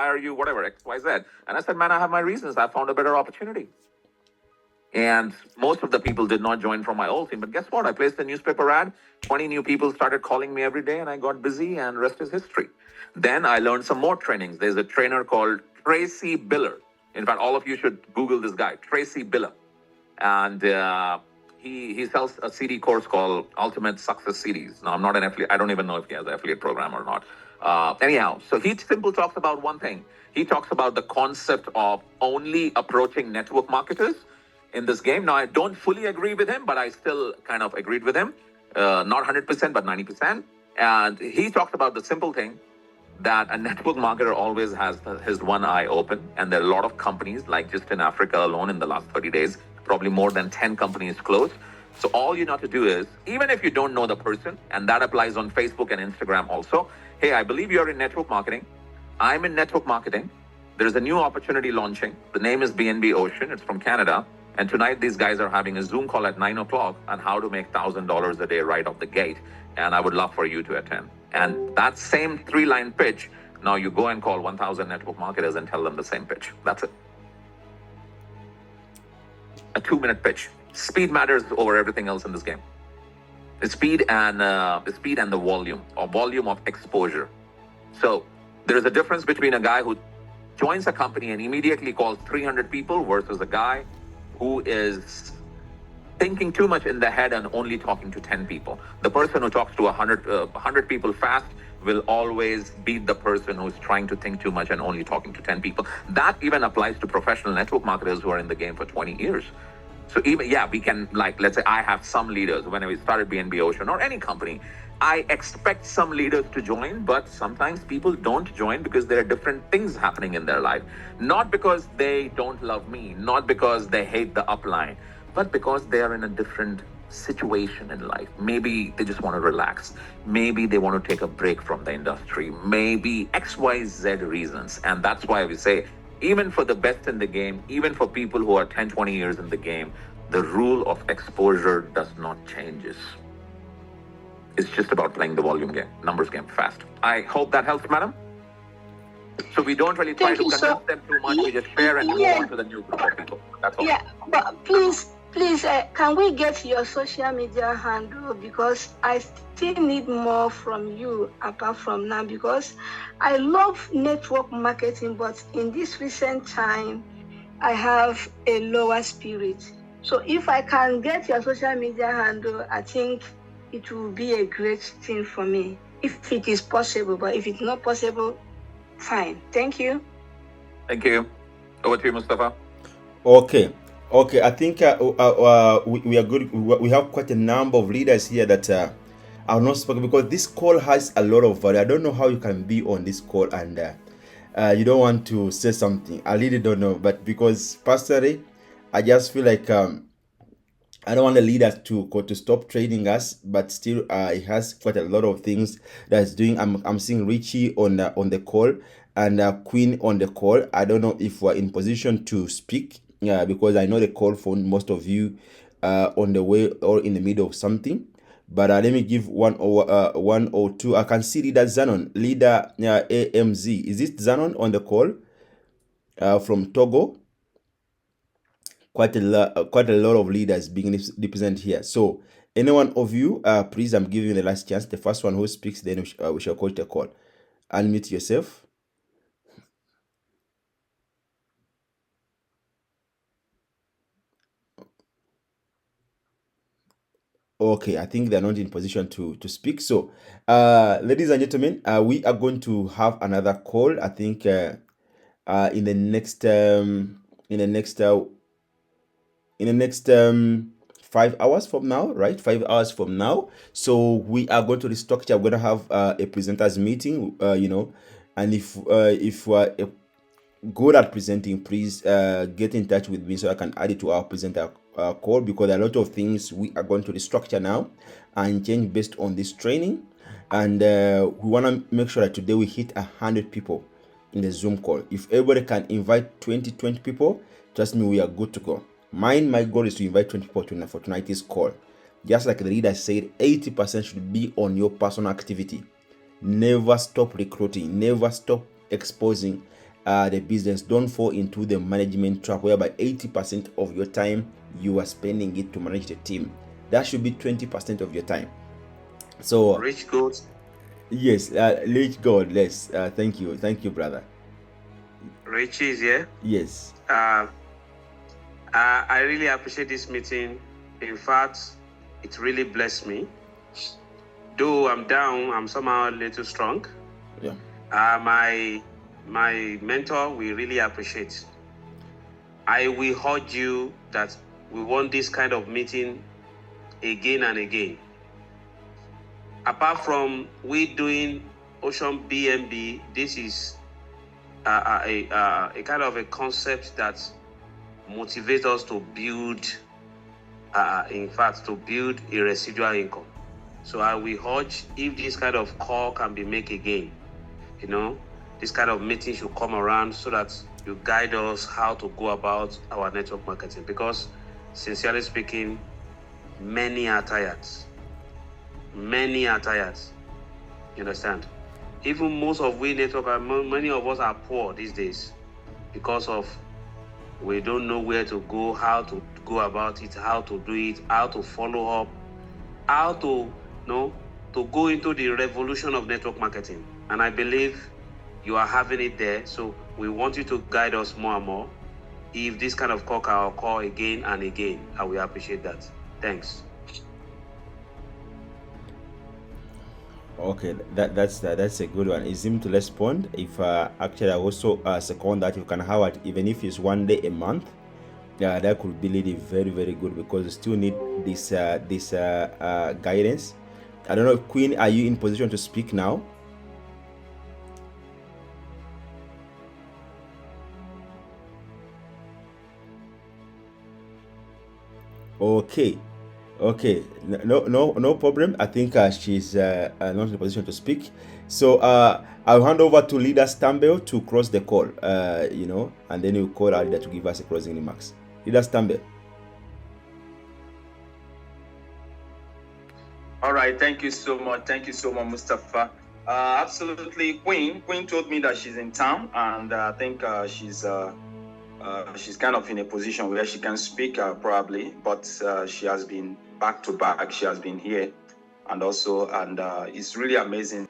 are you whatever, XYZ? And I said, man, I have my reasons. I found a better opportunity. And most of the people did not join from my old team. But guess what? I placed a newspaper ad. 20 new people started calling me every day, and I got busy, and rest is history. Then I learned some more trainings. There's a trainer called Tracy Biller. In fact, all of you should Google this guy, Tracy Biller. And he sells a CD course called Ultimate Success Series. Now, I'm not an affiliate. I don't even know if he has an affiliate program or not. Anyhow, so he simply talks about one thing. He talks about the concept of only approaching network marketers in this game. Now, I don't fully agree with him, but I still kind of agreed with him. Not 100%, but 90%. And he talks about the simple thing that a network marketer always has his one eye open. And there are a lot of companies, like just in Africa alone in the last 30 days, probably more than 10 companies closed. So all you need to do is, even if you don't know the person, and that applies on Facebook and Instagram also, hey, I believe you're in network marketing. I'm in network marketing. There's a new opportunity launching. The name is BNB Ocean. It's from Canada. And tonight, these guys are having a Zoom call at 9 o'clock on how to make $1,000 a day right off the gate. And I would love for you to attend. And that same 3-line pitch, now you go and call 1,000 network marketers and tell them the same pitch. That's it. A 2-minute pitch. Speed matters over everything else in this game. It's speed and the volume, or volume of exposure. So there is a difference between a guy who joins a company and immediately calls 300 people versus a guy who is thinking too much in the head and only talking to 10 people. The person who talks to 100 people fast will always beat the person who's trying to think too much and only talking to 10 people. That even applies to professional network marketers who are in the game for 20 years. So even, we can, let's say I have some leaders when I started BNB Ocean or any company, I expect some leaders to join, but sometimes people don't join because there are different things happening in their life. Not because they don't love me, not because they hate the upline, but because they are in a different situation in life. Maybe they just want to relax. Maybe they want to take a break from the industry. Maybe XYZ reasons. And that's why we say, even for the best in the game, even for people who are 10, 20 years in the game, the rule of exposure does not changes. It's just about playing the volume game, numbers game fast. I hope that helps, madam. So we don't really try Thank to you, convince sir. them too much. We just share and move Yeah. on to the new group of people. That's all. Yeah, but please, can we get your social media handle, because I still need more from you apart from now, because I love network marketing, but in this recent time, I have a lower spirit. So if I can get your social media handle, I think it will be a great thing for me, if it is possible. But if it's not possible, fine. Thank you. Thank you. Over to you, Mustafa. Okay. Okay, I think we are good. We have quite a number of leaders here that are not spoken, because this call has a lot of value. I don't know how you can be on this call and you don't want to say something. I really don't know, but because personally, I just feel like I don't want the leaders to stop trading us, but still, it has quite a lot of things that's doing. I'm seeing Richie on the call, and Queen on the call. I don't know if we're in position to speak, because I know the call for most of you on the way or in the middle of something. But let me give one or two. I can see leader Zanon, leader AMZ. Is this Zanon on the call from Togo? Quite a lot of leaders being represented here. So any one of you, please, I'm giving you the last chance. The first one who speaks, then we shall call the call. Unmute yourself. Okay, I think they're not in position to speak. So, ladies and gentlemen, we are going to have another call. I think in the next 5 hours from now, right? 5 hours from now. So we are going to restructure. We're going to have a presenters meeting, and if we're good at presenting, please get in touch with me so I can add it to our presenter call, because there are a lot of things we are going to restructure now and change based on this training. And we want to make sure that today we hit 100 people in the Zoom call. If everybody can invite 20 people, trust me, we are good to go. My goal is to invite 20 people for tonight's call. Just like the leader said, 80% should be on your personal activity. Never stop recruiting. Never stop exposing the business. Don't fall into the management trap whereby 80% of your time you are spending it to manage the team. That should be 20% of your time. So Rich goat. yes, rich God, yes. Thank you, brother. Rich is here. Yes. I really appreciate this meeting. In fact, it really blessed me. Though I'm down, I'm somehow a little strong. Yeah. My mentor, we really appreciate. I will urge you that we want this kind of meeting again and again. Apart from we doing Ocean BNB, this is a kind of a concept that motivates us to build, in fact, to build a residual income. So I will urge, if this kind of call can be made again, this kind of meeting should come around so that you guide us how to go about our network marketing. Because sincerely speaking, many are tired. Many are tired. You understand? Even most of we network, many of us are poor these days because of we don't know where to go, how to go about it, how to do it, how to follow up, how to go into the revolution of network marketing. And I believe you are having it there. So we want you to guide us more and more. If this kind of call can occur again and again, I will appreciate that. Thanks. Okay, that's a good one. It's him to respond. If actually I also second that, you can have it even if it's 1 day a month. Yeah, that could be really very, very good, because you still need this guidance. I don't know, Queen, are you in position to speak now? Okay. Okay, no problem. I think she's not in a position to speak. So I'll hand over to leader Stamble to cross the call, and then we'll call our leader to give us a closing remarks. Leader Stamble. All right, thank you so much. Thank you so much, Mustafa. Absolutely, Queen. Queen told me that she's in town, and I think she's kind of in a position where she can speak probably, but she has been back to back. She has been here, and it's really amazing